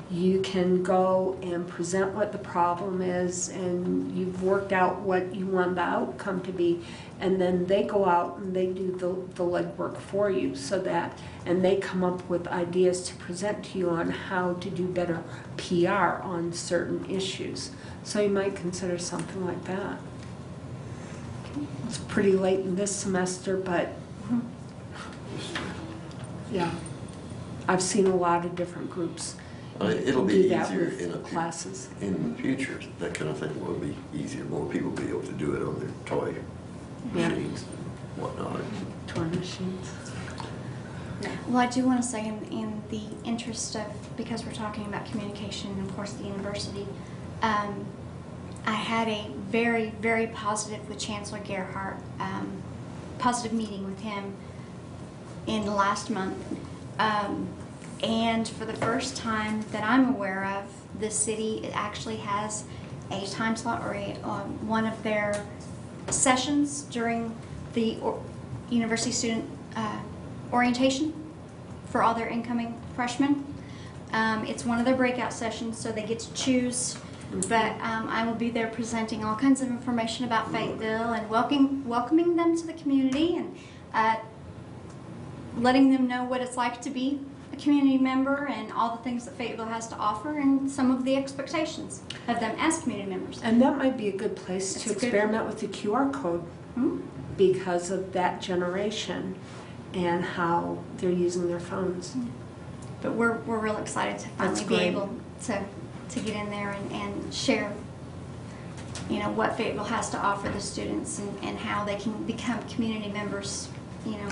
you can go and present what the problem is, and you've worked out what you want the outcome to be, and then they go out and they do the legwork for you, so that, and they come up with ideas to present to you on how to do better PR on certain issues. So you might consider something like that. It's pretty late in this semester, but yeah, I've seen a lot of different groups. It'll be do that easier with in classes. in the future. That kind of thing will be easier. More people will be able to do it on their toy Yeah. machines and whatnot. Toy machines. Well, I do want to say in the interest of, because we're talking about communication and of course the university, I had a very, very positive with Chancellor Gerhardt, positive meeting with him in the last month. And for the first time that I'm aware of, the city actually has a time slot or one of their sessions during the university student orientation for all their incoming freshmen. It's one of their breakout sessions, so they get to choose. But I will be there presenting all kinds of information about Fayetteville and welcoming them to the community and letting them know what it's like to be a community member and all the things that Fayetteville has to offer and some of the expectations of them as community members. And that might be a good place to experiment with the QR code because of that generation and how they're using their phones. But we're real excited to finally be able to get in there and share, you know, what Fayetteville has to offer the students and how they can become community members, you know.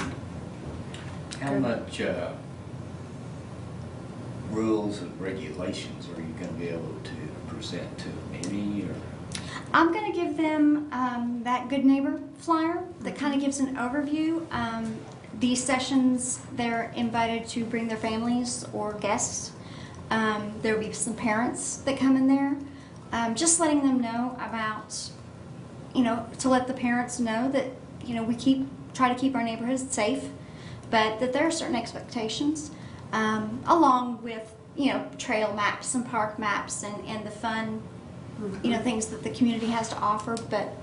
How much rules and regulations are you going to be able to present to a committee? Or? I'm going to give them that Good Neighbor flyer that kind of gives an overview. These sessions, they're invited to bring their families or guests. There will be some parents that come in there. Just letting them know about, you know, to let the parents know that, you know, we try to keep our neighborhoods safe, but that there are certain expectations, along with, you know, trail maps and park maps and the fun, you know, things that the community has to offer. But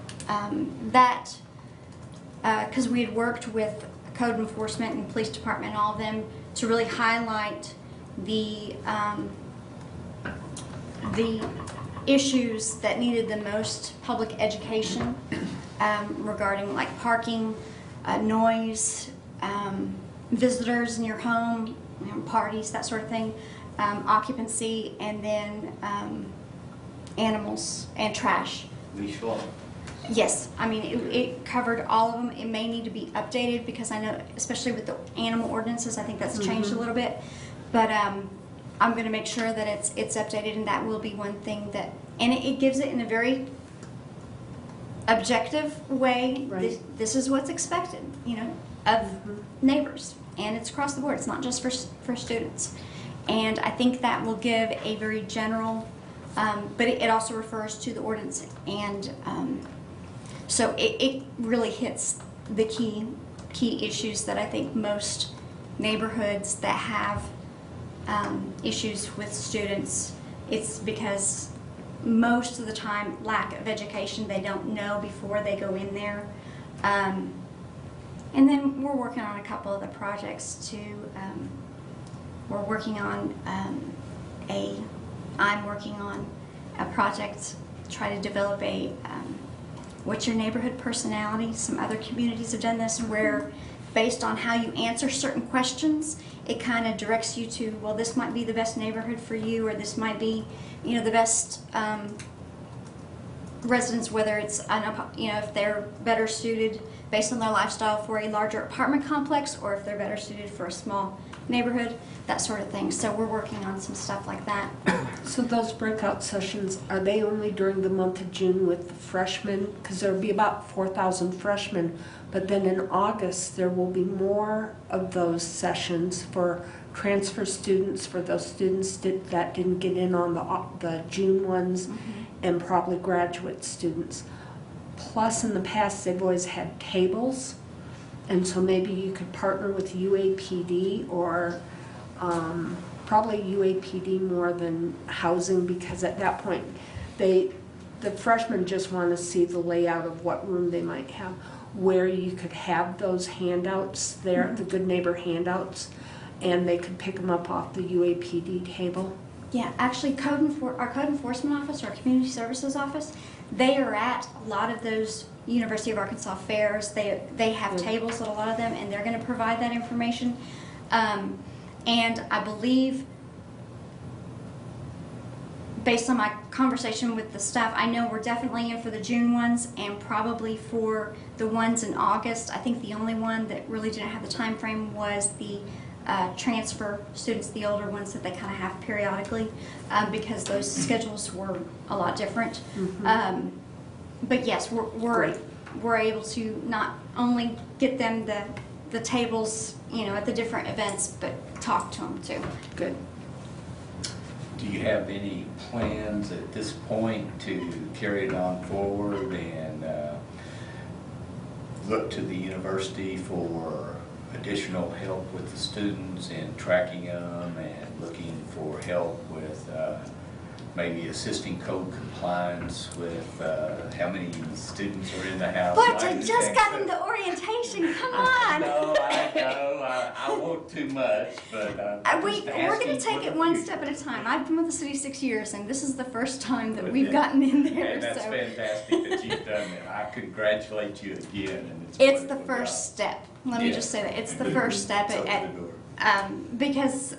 because we had worked with code enforcement and police department and all of them to really highlight the issues that needed the most public education regarding like parking, noise, visitors in your home, you know, parties, that sort of thing, occupancy, and then animals and trash. Leash law? Yes, I mean it covered all of them. It may need to be updated because I know, especially with the animal ordinances, I think that's changed a little bit. But I'm going to make sure that it's updated, and that will be one thing that, and it gives it in a very objective way. Right. This is what's expected, you know, of neighbors, and it's across the board. It's not just for students, and I think that will give a very general, but it also refers to the ordinance, and so it really hits the key issues that I think most neighborhoods that have issues with students, it's because most of the time lack of education. They don't know before they go in there. And then we're working on a couple of the projects too. We're working on I'm working on a project to try to develop a what's your neighborhood personality. Some other communities have done this where based on how you answer certain questions, it kind of directs you to, well, this might be the best neighborhood for you, or this might be, you know, the best residents, whether it's, you know, if they're better suited based on their lifestyle for a larger apartment complex, or if they're better suited for a small neighborhood, that sort of thing. So we're working on some stuff like that. So those breakout sessions, are they only during the month of June with the freshmen? Because there will be about 4,000 freshmen, but then in August there will be more of those sessions for transfer students, for those students that didn't get in on the June ones, and probably graduate students. Plus in the past they've always had tables, and so maybe you could partner with UAPD or probably UAPD more than housing, because at that point the freshmen just want to see the layout of what room they might have, where you could have those handouts there, the Good Neighbor handouts, and they could pick them up off the UAPD table. Yeah, actually our code enforcement office, our community services office, they are at a lot of those University of Arkansas fairs. They have tables at a lot of them, and they're going to provide that information. And I believe, based on my conversation with the staff, I know we're definitely in for the June ones and probably for the ones in August. I think the only one that really didn't have the time frame was the transfer students, the older ones that they kind of have periodically, because those schedules were a lot different. But yes, we're able to not only get them the tables, you know, at the different events, but talk to them too. Good. Do you have any plans at this point to carry it on forward and look to the university for additional help with the students and tracking them and looking for help with maybe assisting code compliance with how many students are in the house? But I just got into orientation, come on! No, I know, I won't too much, but We're going to take it one step at a time. I've been with the city 6 years, and this is the first time that we've gotten in there. And that's so. Fantastic that you've done that. I congratulate you again. And It's the first step. Let me just say that. It's the first step. Because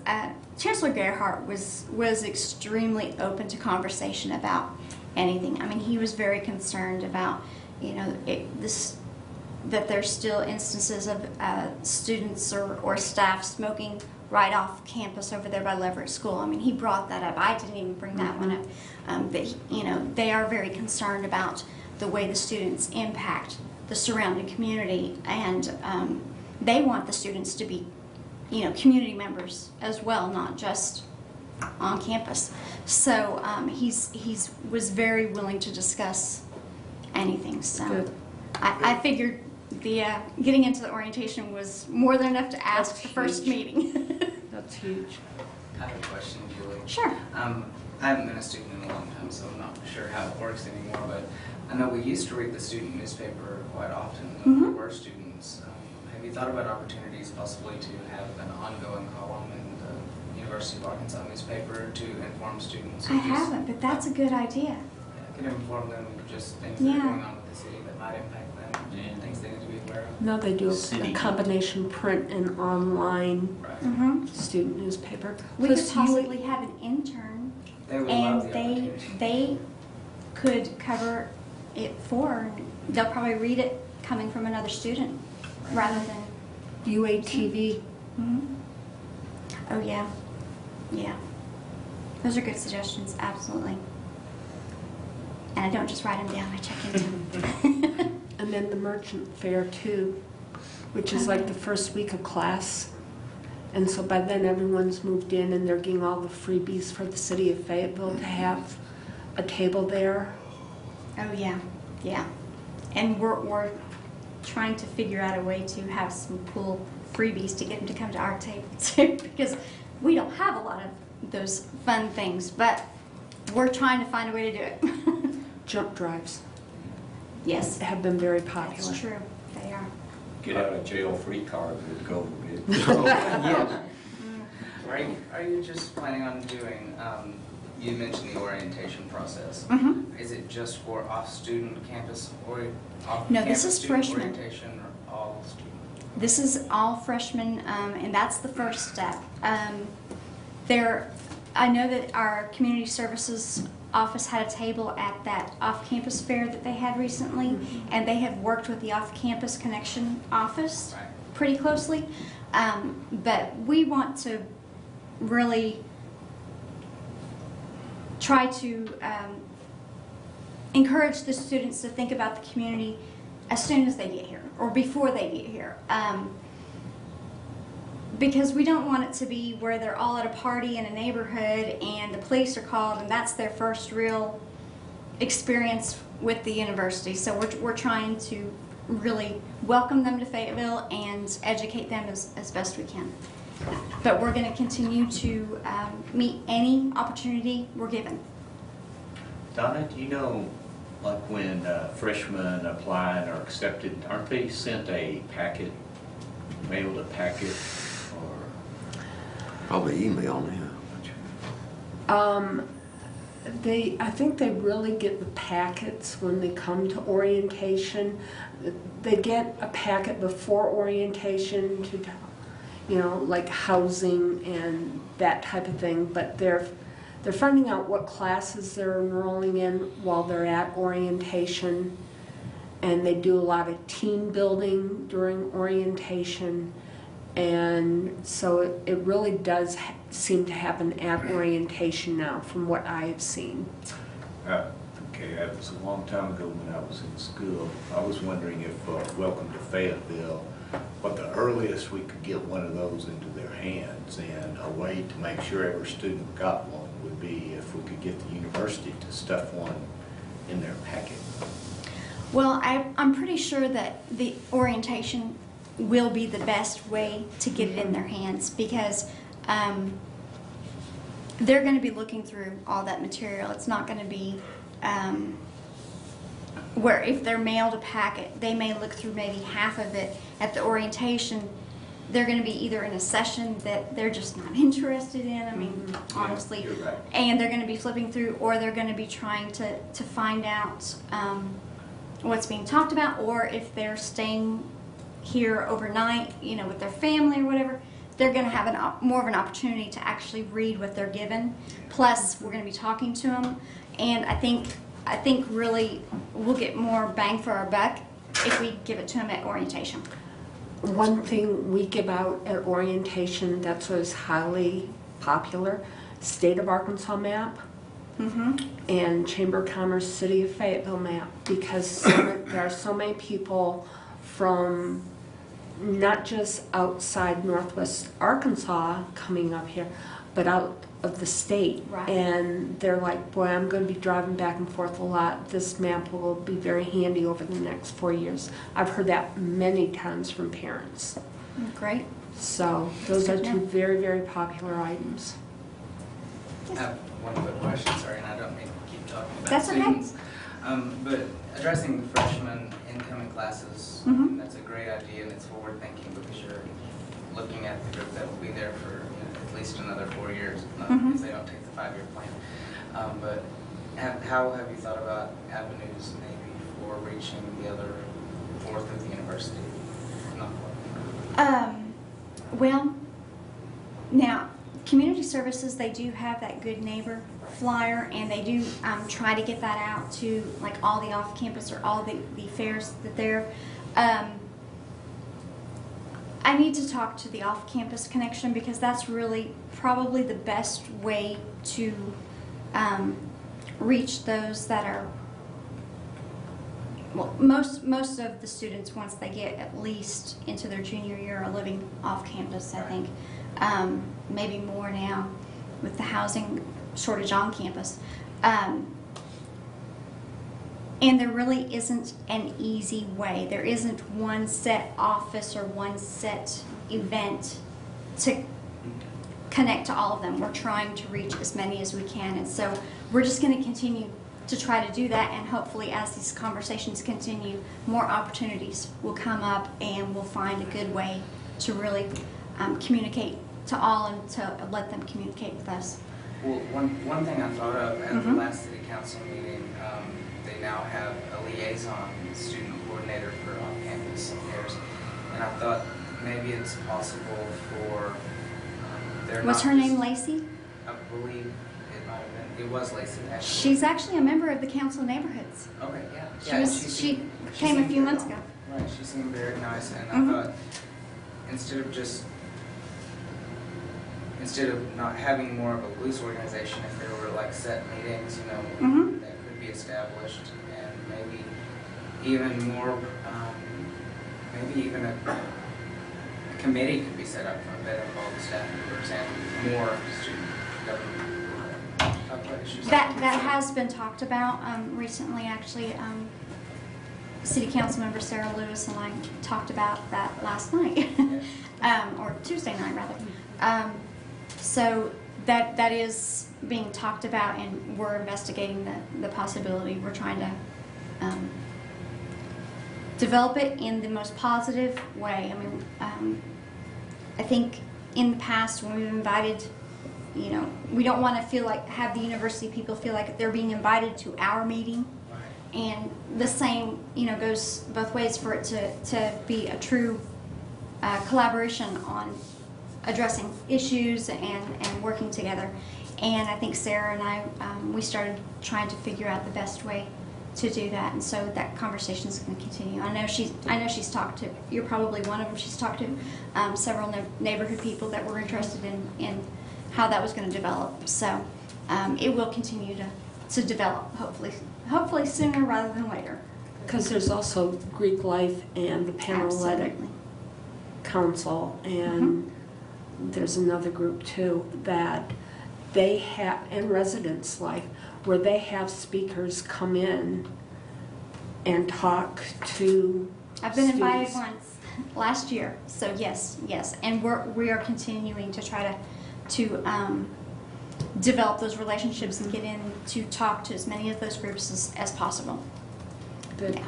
Chancellor Gerhardt was extremely open to conversation about anything. I mean, he was very concerned about, you know, that there's still instances of students or staff smoking right off campus over there by Leverett School. I mean, he brought that up. I didn't even bring that one up. But, you know, they are very concerned about the way the students impact the surrounding community, and they want the students to be, you know, community members as well, not just on campus. So he's was very willing to discuss anything. So Good. I figured the getting into the orientation was more than enough to ask the first meeting. That's huge. I have a question, Julie. Sure. I haven't been a student in a long time, so I'm not sure how it works anymore, but I know we used to read the student newspaper quite often when we were students. Have you thought about opportunities possibly to have an ongoing column in the University of Arkansas newspaper to inform students? I haven't, but that's a good idea. Yeah, could inform them of just things that are going on with the city that might impact them, and things they need to be aware of. No, they do City. a combination print and online Right. student newspaper. We could Plus, possibly have an intern, They would love and the opportunity. they could cover it for. They'll probably read it coming from another student rather than. UATV. Oh yeah, yeah. Those are good suggestions, absolutely. And I don't just write them down; I check into them. And then the merchant fair too, which is like the first week of class. And so by then everyone's moved in and they're getting all the freebies for the city of Fayetteville to have a table there. Oh yeah, yeah. And we're trying to figure out a way to have some cool freebies to get them to come to our table too, because we don't have a lot of those fun things, but we're trying to find a way to do it. Jump drives Yes, have been very popular. that's true. They are. get out of jail free card would go with it. Yeah. Are you just planning on doing, you mentioned the orientation process. Is it just for off-student campus or No, this off-campus is student freshmen. orientation or all student? This is all freshmen, and that's the first step. I know that our community services office had a table at that off-campus fair that they had recently, and they have worked with the off-campus connection office Right. pretty closely. But we want to really try to encourage the students to think about the community as soon as they get here or before they get here. Because we don't want it to be where they're all at a party in a neighborhood and the police are called and that's their first real experience with the university. So we're trying to really welcome them to Fayetteville and educate them as best we can. But we're going to continue to meet any opportunity we're given. Donna, do you know, like when freshmen apply and are accepted, aren't they sent a packet, mailed a packet, or? Probably email now. I think they really get the packets when they come to orientation. They get a packet before orientation to, you know, like housing and that type of thing, but they're finding out what classes they're enrolling in while they're at orientation, and they do a lot of team building during orientation, And so it really does seem to happen at orientation now, from what I have seen. Okay, that was a long time ago when I was in school. I was wondering if Welcome to Fayetteville, what the earliest we could get one of those into their hands, and a way to make sure every student got one would be if we could get the university to stuff one in their packet. Well, I'm pretty sure that the orientation will be the best way to get it in their hands, because they're going to be looking through all that material. It's not going to be where if they're mailed a packet, they may look through maybe half of it. At the orientation, they're going to be either in a session that they're just not interested in, I mean, honestly, You're right. and they're going to be flipping through, or they're going to be trying to find out what's being talked about, or if they're staying here overnight, you know, with their family or whatever, they're going to have more of an opportunity to actually read what they're given. Plus, we're going to be talking to them, and I think really we'll get more bang for our buck if we give it to them at orientation. One thing we give out at orientation that's was highly popular, State of Arkansas map. And Chamber of Commerce City of Fayetteville map, because there are so many people from not just outside Northwest Arkansas coming up here, but out of the state. Right. And they're like, boy, I'm going to be driving back and forth a lot. This map will be very handy over the next 4 years. I've heard that many times from parents. Great. So those are two very, very popular items. I have one quick question, sorry, and I don't mean to keep talking about That's okay. students. But addressing the freshman incoming classes, that's a great idea, and it's forward thinking because you're looking at the group that will be there for at least another 4 years, because they don't take the 5-year plan. But how have you thought about avenues maybe for reaching the other fourth of the university? Well, now, community services, they do have that Good Neighbor flyer, and they do try to get that out to like all the off-campus or all the fairs that they're. I need to talk to the off-campus connection, because that's really probably the best way to reach those that are. Well, most of the students, once they get at least into their junior year, are living off campus, I think. Maybe more now with the housing shortage on campus. And there really isn't an easy way. There isn't one set office or one set event to connect to all of them. We're trying to reach as many as we can, and so we're just going to continue to try to do that, and hopefully as these conversations continue, more opportunities will come up, and we'll find a good way to really communicate to all and to let them communicate with us. Well, one thing I thought of at the last city council meeting, they now have a liaison student coordinator for on-campus affairs, and I thought maybe it's possible for their. Was her name Lacey? I believe it might have been. It was Lacey, actually. She's actually a member of the Council of Neighborhoods. Okay, yeah. She came a few months ago. Right, she seemed very nice, and I thought instead of not having more of a loose organization, if there were like set meetings, you know, that could be established, and maybe even more, maybe even a committee could be set up for better involved staff members and more student government. That has been talked about recently, actually. City Council member Sarah Lewis and I talked about that last night, or Tuesday night rather. So that is being talked about, and we're investigating the possibility. We're trying to develop it in the most positive way. I mean, I think in the past when we've invited, you know, we don't want to have the university people feel like they're being invited to our meeting. And the same, you know, goes both ways for it to be a true collaboration on addressing issues and working together. And I think Sarah and I, we started trying to figure out the best way do that, and so that conversation is going to continue. I know she's talked to, you're probably one of them, she's talked to several neighborhood people that were interested in how that was going to develop. So it will continue to develop, hopefully sooner rather than later. Because there's also Greek Life and the Panhellenic Absolutely. Council, and there's another group too that they have, and Residents Life, where they have speakers come in and talk to I've been invited students. once last year, so yes, and we are continuing to try to develop those relationships and get in to talk to as many of those groups as possible. Good. Yeah.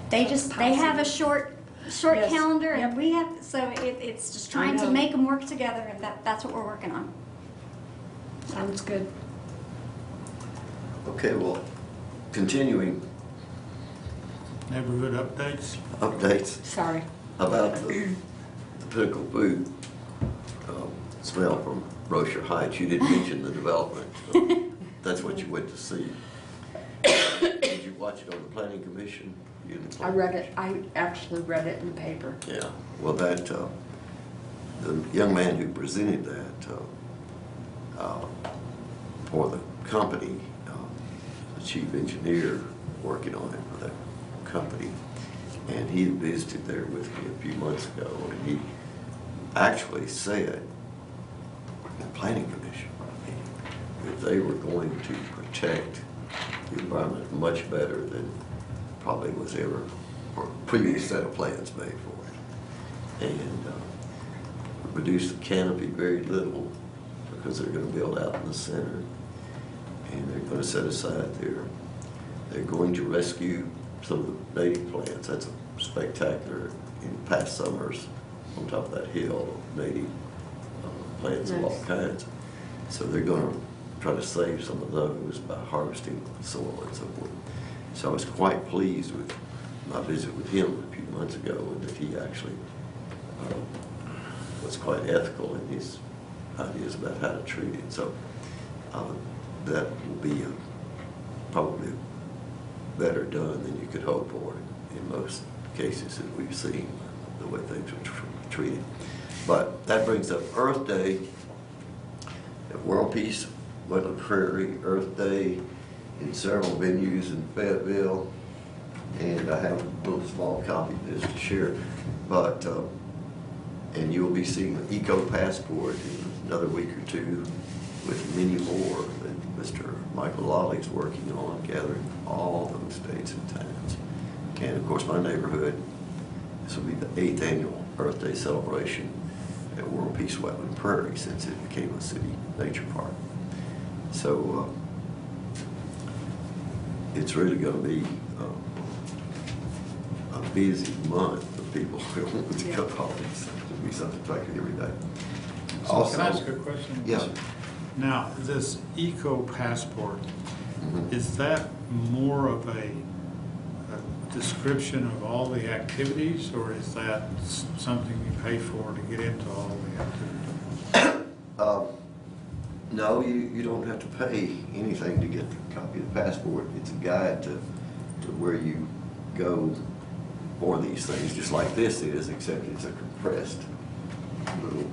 They have a short Yes. calendar, and Yep. we have, so it's just trying I to know. make them work together, and that's what we're working on. Sounds good. Okay, well, continuing Neighborhood updates. Sorry. about the Pinnacle Food smell from Rocher Heights. You didn't mention the development. So that's what you went to see. Did you watch it on the Planning Commission? You didn't I read it. I actually read it in the paper. Yeah, well, that, the young man who presented that for the company, the chief engineer working on it for that company, and he visited there with me a few months ago, and he actually said in the Planning Commission that they were going to protect the environment much better than probably was ever, or previous set of plans made for it. And reduce the canopy very little because they're going to build out in the center, and they're going to set aside they're going to rescue some of the native plants. That's a spectacular, in past summers, on top of that hill, native plants of all kinds. So they're going to try to save some of those by harvesting soil and so forth. So I was quite pleased with my visit with him a few months ago, and that he actually was quite ethical in his ideas about how to treat it. So that will be probably better done than you could hope for in most cases that we've seen, the way things are treated. But that brings up Earth Day at World Peace, Wetland Prairie, Earth Day in several venues in Fayetteville, and I have a little small copy of this to share. But and you'll be seeing the Eco Passport in another week or two, with many more that Mr. Michael Lawley's working on, gathering all those states and towns. And of course, my neighborhood, this will be the 8th annual Earth Day celebration at World Peace Wetland Prairie since it became a city nature park. So it's really going to be a busy month of people who want to go to all these things. It'll be something like it every day. So Also, can I ask a question? Yeah. Now, this Eco Passport, Mhm. is that more of a description of all the activities, or is that something you pay for to get into all the activities? No, you don't have to pay anything to get the copy of the passport. It's a guide to where you go for these things, just like this is, except it's a compressed little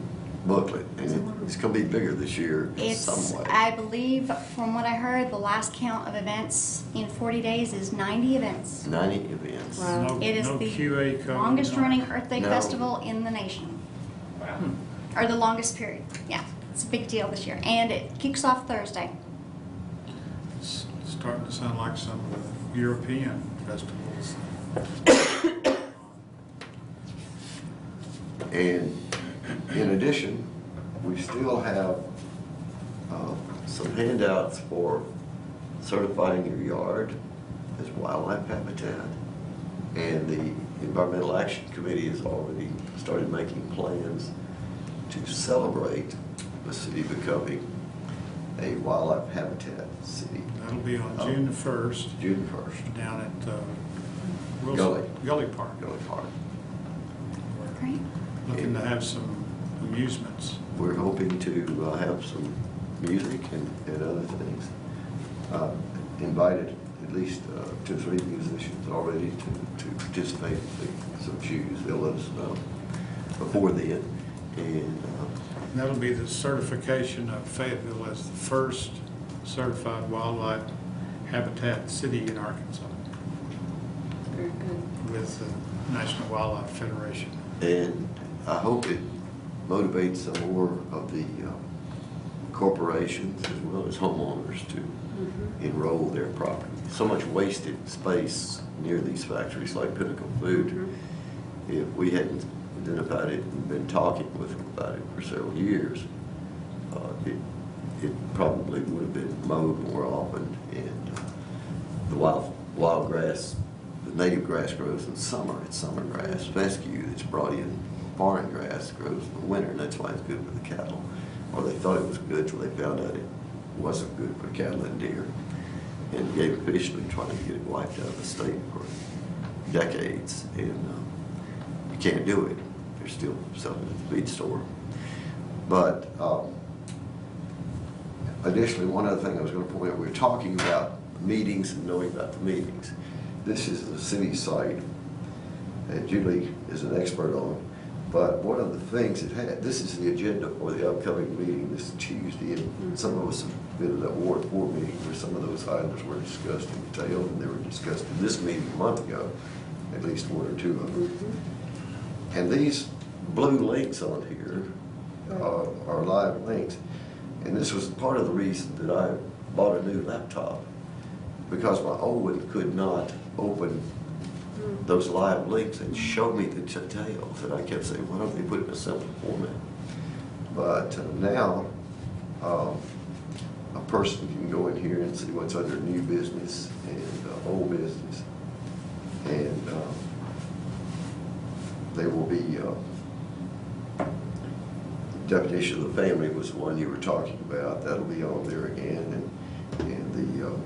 booklet. And it's going to be bigger this year It's, somewhat. I believe, from what I heard, the last count of events in 40 days is 90 events. 90 events. Wow. No- It is no the QA code, longest no- running Earth Day No. festival in the nation, Wow. or the longest period. Yeah, it's a big deal this year, and it kicks off Thursday. It's starting to sound like some of the European festivals. And in addition, we still have some handouts for certifying your yard as wildlife habitat. And the Environmental Action Committee has already started making plans to celebrate the city becoming a wildlife habitat city. That'll be on June the 1st, June 1st, down at Gully. Gully Park. Gully Park. Great. Looking to have some amusements. We're hoping to have some music and other things. Invited at least 2 or 3 musicians already to participate if they so choose. They'll let us know before then. And That'll be the certification of Fayetteville as the first certified wildlife habitat city in Arkansas Very good. with the National Wildlife Federation. And I hope it motivates some more of the corporations as well as homeowners to enroll their property. So much wasted space near these factories like Pinnacle Food. If we hadn't identified it and been talking with them about it for several years, it probably would have been mowed more often, and the wild grass, the native grass grows in summer. It's summer grass. Fescue that's brought in, foreign grass grows in the winter, and that's why it's good for the cattle. Or they thought it was good till they found out it wasn't good for cattle and deer, and gave officially trying to get it wiped out of the state for decades, and you can't do it. They're still selling it at the feed store. But additionally, one other thing I was going to point out, we were talking about meetings and knowing about the meetings. This is the city site, and Julie is an expert on it. But one of the things it had, this is the agenda for the upcoming meeting this Tuesday, and some of us have been at that Ward 4 meeting where some of those items were discussed in detail, and they were discussed in this meeting a month ago, at least 1 or 2 of them. And these blue links on here are live links. And this was part of the reason that I bought a new laptop, because my old one could not open those live links and show me the details. And I kept saying, why don't they put it in a simple format? But now a person can go in here and see what's under new business and old business. And they will be, definition of the family was the one you were talking about. That'll be on there again. And the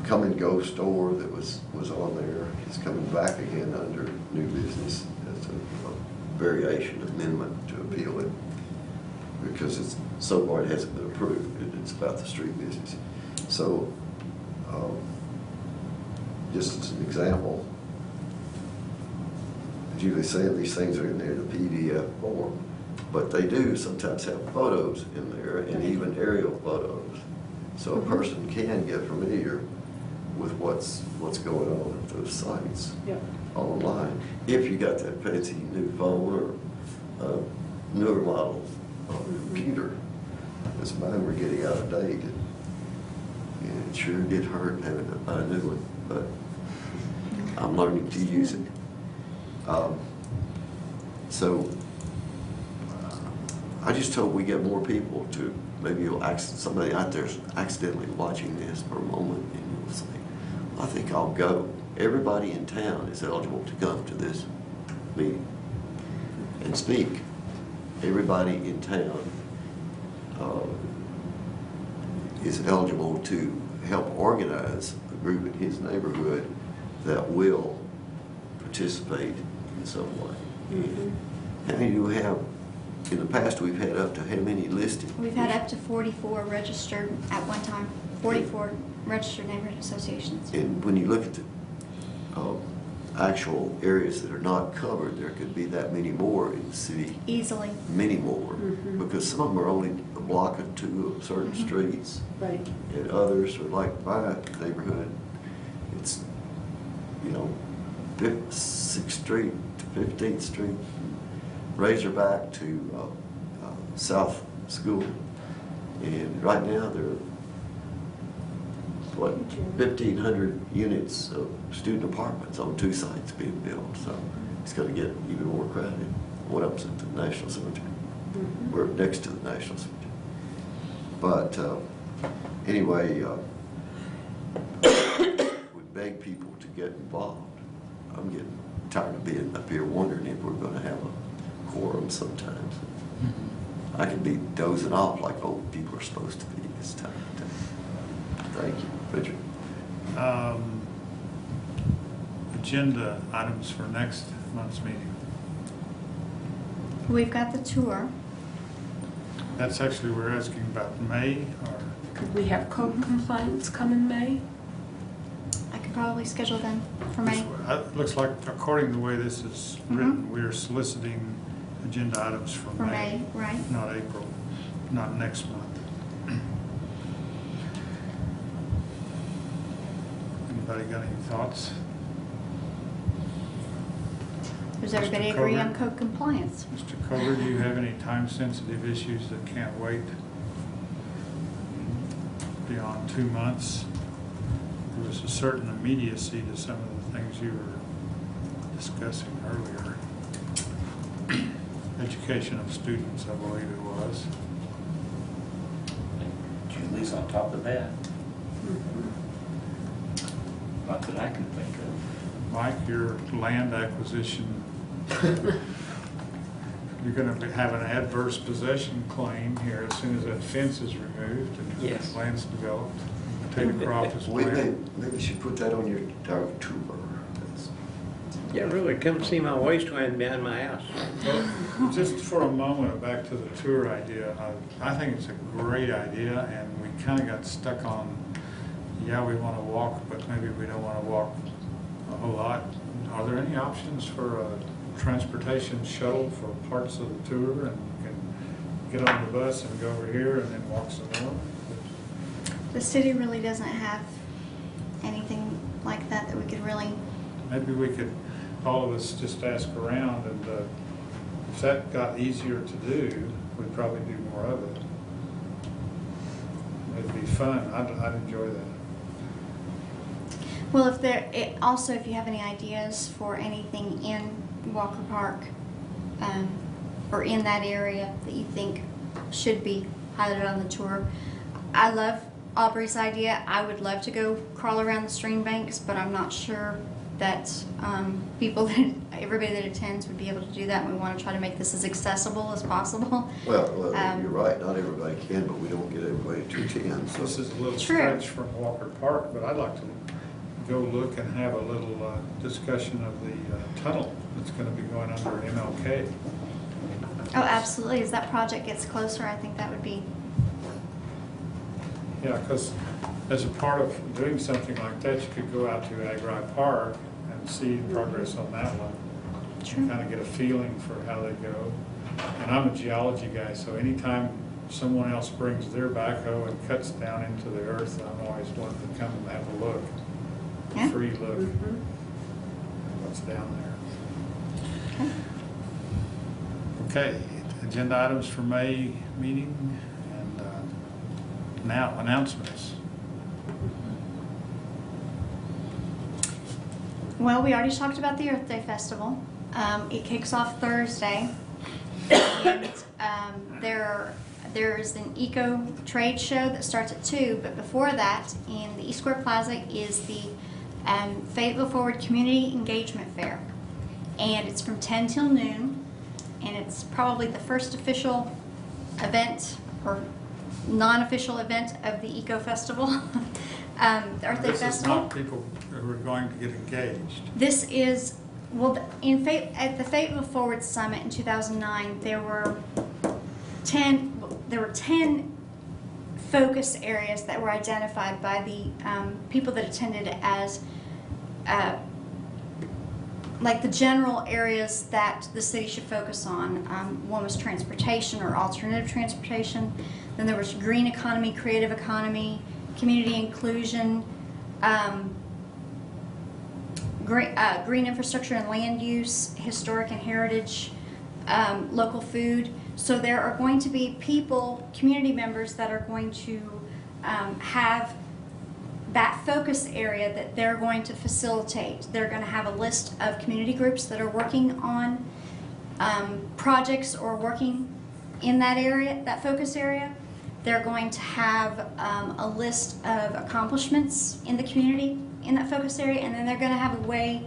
come and go store that was on there is coming back again under new business as a variation amendment to appeal it, because it's so far it hasn't been approved. It's about the street business. So just as an example, Julie said these things are in there in a PDF form, but they do sometimes have photos in there and even aerial photos. So a person can get familiar with what's going on at those sites online. If you got that fancy new phone or a newer model computer, because mine were getting out of date, and it sure did hurt having to buy a new one, but I'm learning to use it. So I just hope we get more people to, maybe you'll somebody out there's accidentally watching this for a moment and you'll say, I think I'll go. Everybody in town is eligible to come to this meeting and speak. Everybody in town is eligible to help organize a group in his neighborhood that will participate in some way. How many do we have? In the past, we've had up to how many listed? We've had up to 44 registered at one time, 44 registered neighborhood associations. And when you look at the actual areas that are not covered, there could be that many more in the city. Easily. Many more, because some of them are only a block or two of certain streets. Right. And others are like my neighborhood. It's, 6th Street to 15th Street, Razorback to South School. And right now there are, 1,500 units of student apartments on 2 sites being built. So it's going to get even more crowded. One of them's at the National Cemetery. We're next to the National Cemetery. But anyway, we beg people to get involved. I'm getting tired of being up here wondering if we're going to have a quorum sometimes. I can be dozing off like old people are supposed to be this time. Thank you. Richard. Agenda items for next month's meeting. We've got the tour. That's actually, we're asking about May or Could we have code compliance come in May? I could probably schedule them for May. It looks like, according to the way this is written, we are soliciting agenda items for For May, right? Not April, not next month. Anybody got any thoughts? Does everybody Mr. agree Cover? on code compliance? Mr. Cover, do you have any time-sensitive issues that can't wait beyond 2 months? There was a certain immediacy to some of the things you were discussing earlier. Education of students, I believe it was. Julie's on top of that. Not that I can think of. Mike, your land acquisition, you're going to have an adverse possession claim here as soon as that fence is removed and Yes. the land's developed. Potato crop is planted. Maybe you should put that on your tour. That's- Yeah, really, come see my wasteland behind my house. Well, just for a moment, back to the tour idea, I think it's a great idea, and we kind of got stuck on, yeah, we want to walk, but maybe we don't want to walk a whole lot. Are there any options for a transportation shuttle for parts of the tour, and we can get on the bus and go over here and then walk some more? The city really doesn't have anything like that that we could really, Maybe we could, all of us just ask around, and if that got easier to do, we'd probably do more of it. It'd be fun. I'd enjoy that. well, if if you have any ideas for anything in Walker Park, or in that area that you think should be highlighted on the tour. I love Aubrey's idea. I would love to go crawl around the stream banks, but I'm not sure that everybody that attends would be able to do that. And we want to try to make this as accessible as possible. Well, you're right, not everybody can, but we don't get everybody to attend, so. This is a little True. stretch from Walker Park, but I'd like to go look and have a little discussion of the tunnel that's going to be going under MLK. Oh, absolutely. As that project gets closer, I think that would be. Yeah, because as a part of doing something like that, you could go out to Agri Park and see progress on that one. True. Kind of get a feeling for how they go. And I'm a geology guy, so anytime someone else brings their backhoe and cuts down into the earth, I'm always wanting to come and have a look. Yeah. Free look at what's down there. Okay, agenda items for May meeting, and now announcements. Well, we already talked about the Earth Day Festival. It kicks off Thursday. And there is an eco trade show that starts at 2, but before that, in the East Square Plaza is the Fayetteville Forward Community Engagement Fair. And it's from 10 till noon, and it's probably the first official event or non-official event of the Eco Festival, the Earth Day This is Festival. not people who are going to get engaged. This is, well, at the Fayetteville Forward Summit in 2009, there were 10 focus areas that were identified by the people that attended as like the general areas that the city should focus on. One was transportation or alternative transportation. Then there was green economy, creative economy, community inclusion, green infrastructure and land use, historic and heritage, local food. So there are going to be people, community members that are going to have that focus area that they're going to facilitate. They're going to have a list of community groups that are working on projects or working in that area, that focus area. They're going to have a list of accomplishments in the community in that focus area, and then they're going to have a way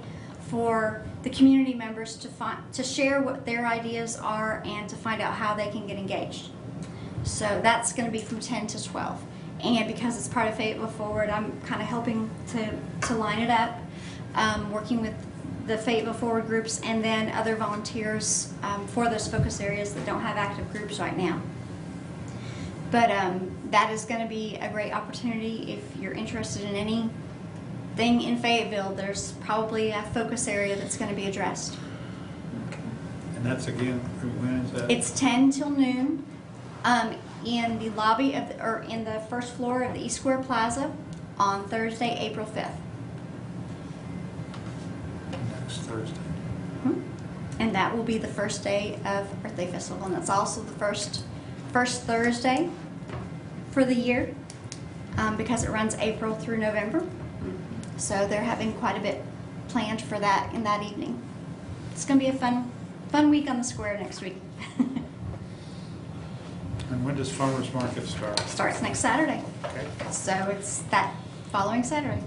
for the community members to share what their ideas are and to find out how they can get engaged. So that's going to be from 10 to 12. And because it's part of Fayetteville Forward, I'm kind of helping to line it up, working with the Fayetteville Forward groups and then other volunteers for those focus areas that don't have active groups right now. But that is going to be a great opportunity if you're interested in anything in Fayetteville. There's probably a focus area that's going to be addressed. And that's again, when is that? It's 10 till noon in the lobby of or in the first floor of the East Square Plaza on Thursday, April 5th. Next Thursday. And that will be the first day of Earth Day Festival, and that's also the first Thursday for the year because it runs April through November. So they're having quite a bit planned for that in that evening. It's going to be a fun week on the square next week. And when does farmer's market start? Starts next Saturday. Okay. So it's that following Saturday.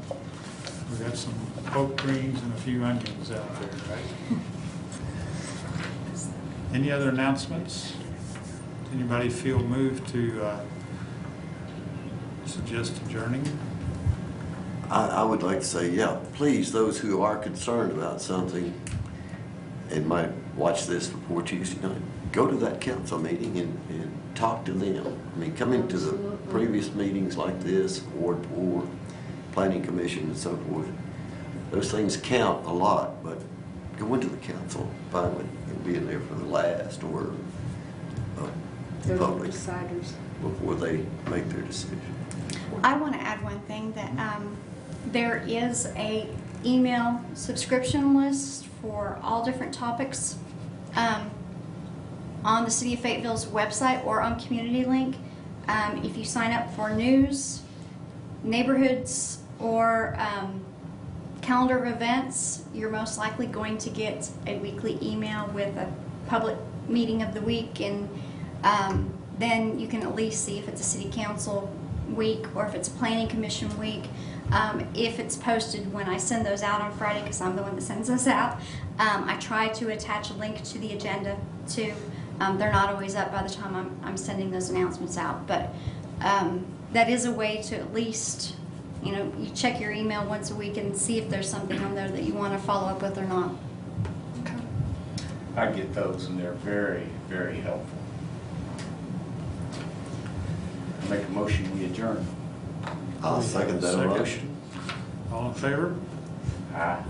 We got some poke greens and a few onions out there, right? Any other announcements? Anybody feel moved to suggest adjourning? I would like to say, yeah, please, those who are concerned about something and might watch this before Tuesday night, go to that council meeting and talk to them. I mean, come into the previous meetings like this, Ward 4, Planning Commission and so forth. Those things count a lot, but go into the council finally and be in there for the last or They're the public deciders. before they make their decision. I want to add one thing that there is a email subscription list for all different topics on the City of Fayetteville's website or on Community Link. If you sign up for news, neighborhoods, or calendar of events, you're most likely going to get a weekly email with a public meeting of the week, and then you can at least see if it's a city council week or if it's a planning commission week. If it's posted when I send those out on Friday, because I'm the one that sends those out, I try to attach a link to the agenda too. They're not always up by the time I'm sending those announcements out, but that is a way to at least, you know, you check your email once a week and see if there's something on there that you want to follow up with or not. I get those, and they're very, very helpful. I make a motion, we adjourn. I'll second that Second. motion. All in favor? Aye.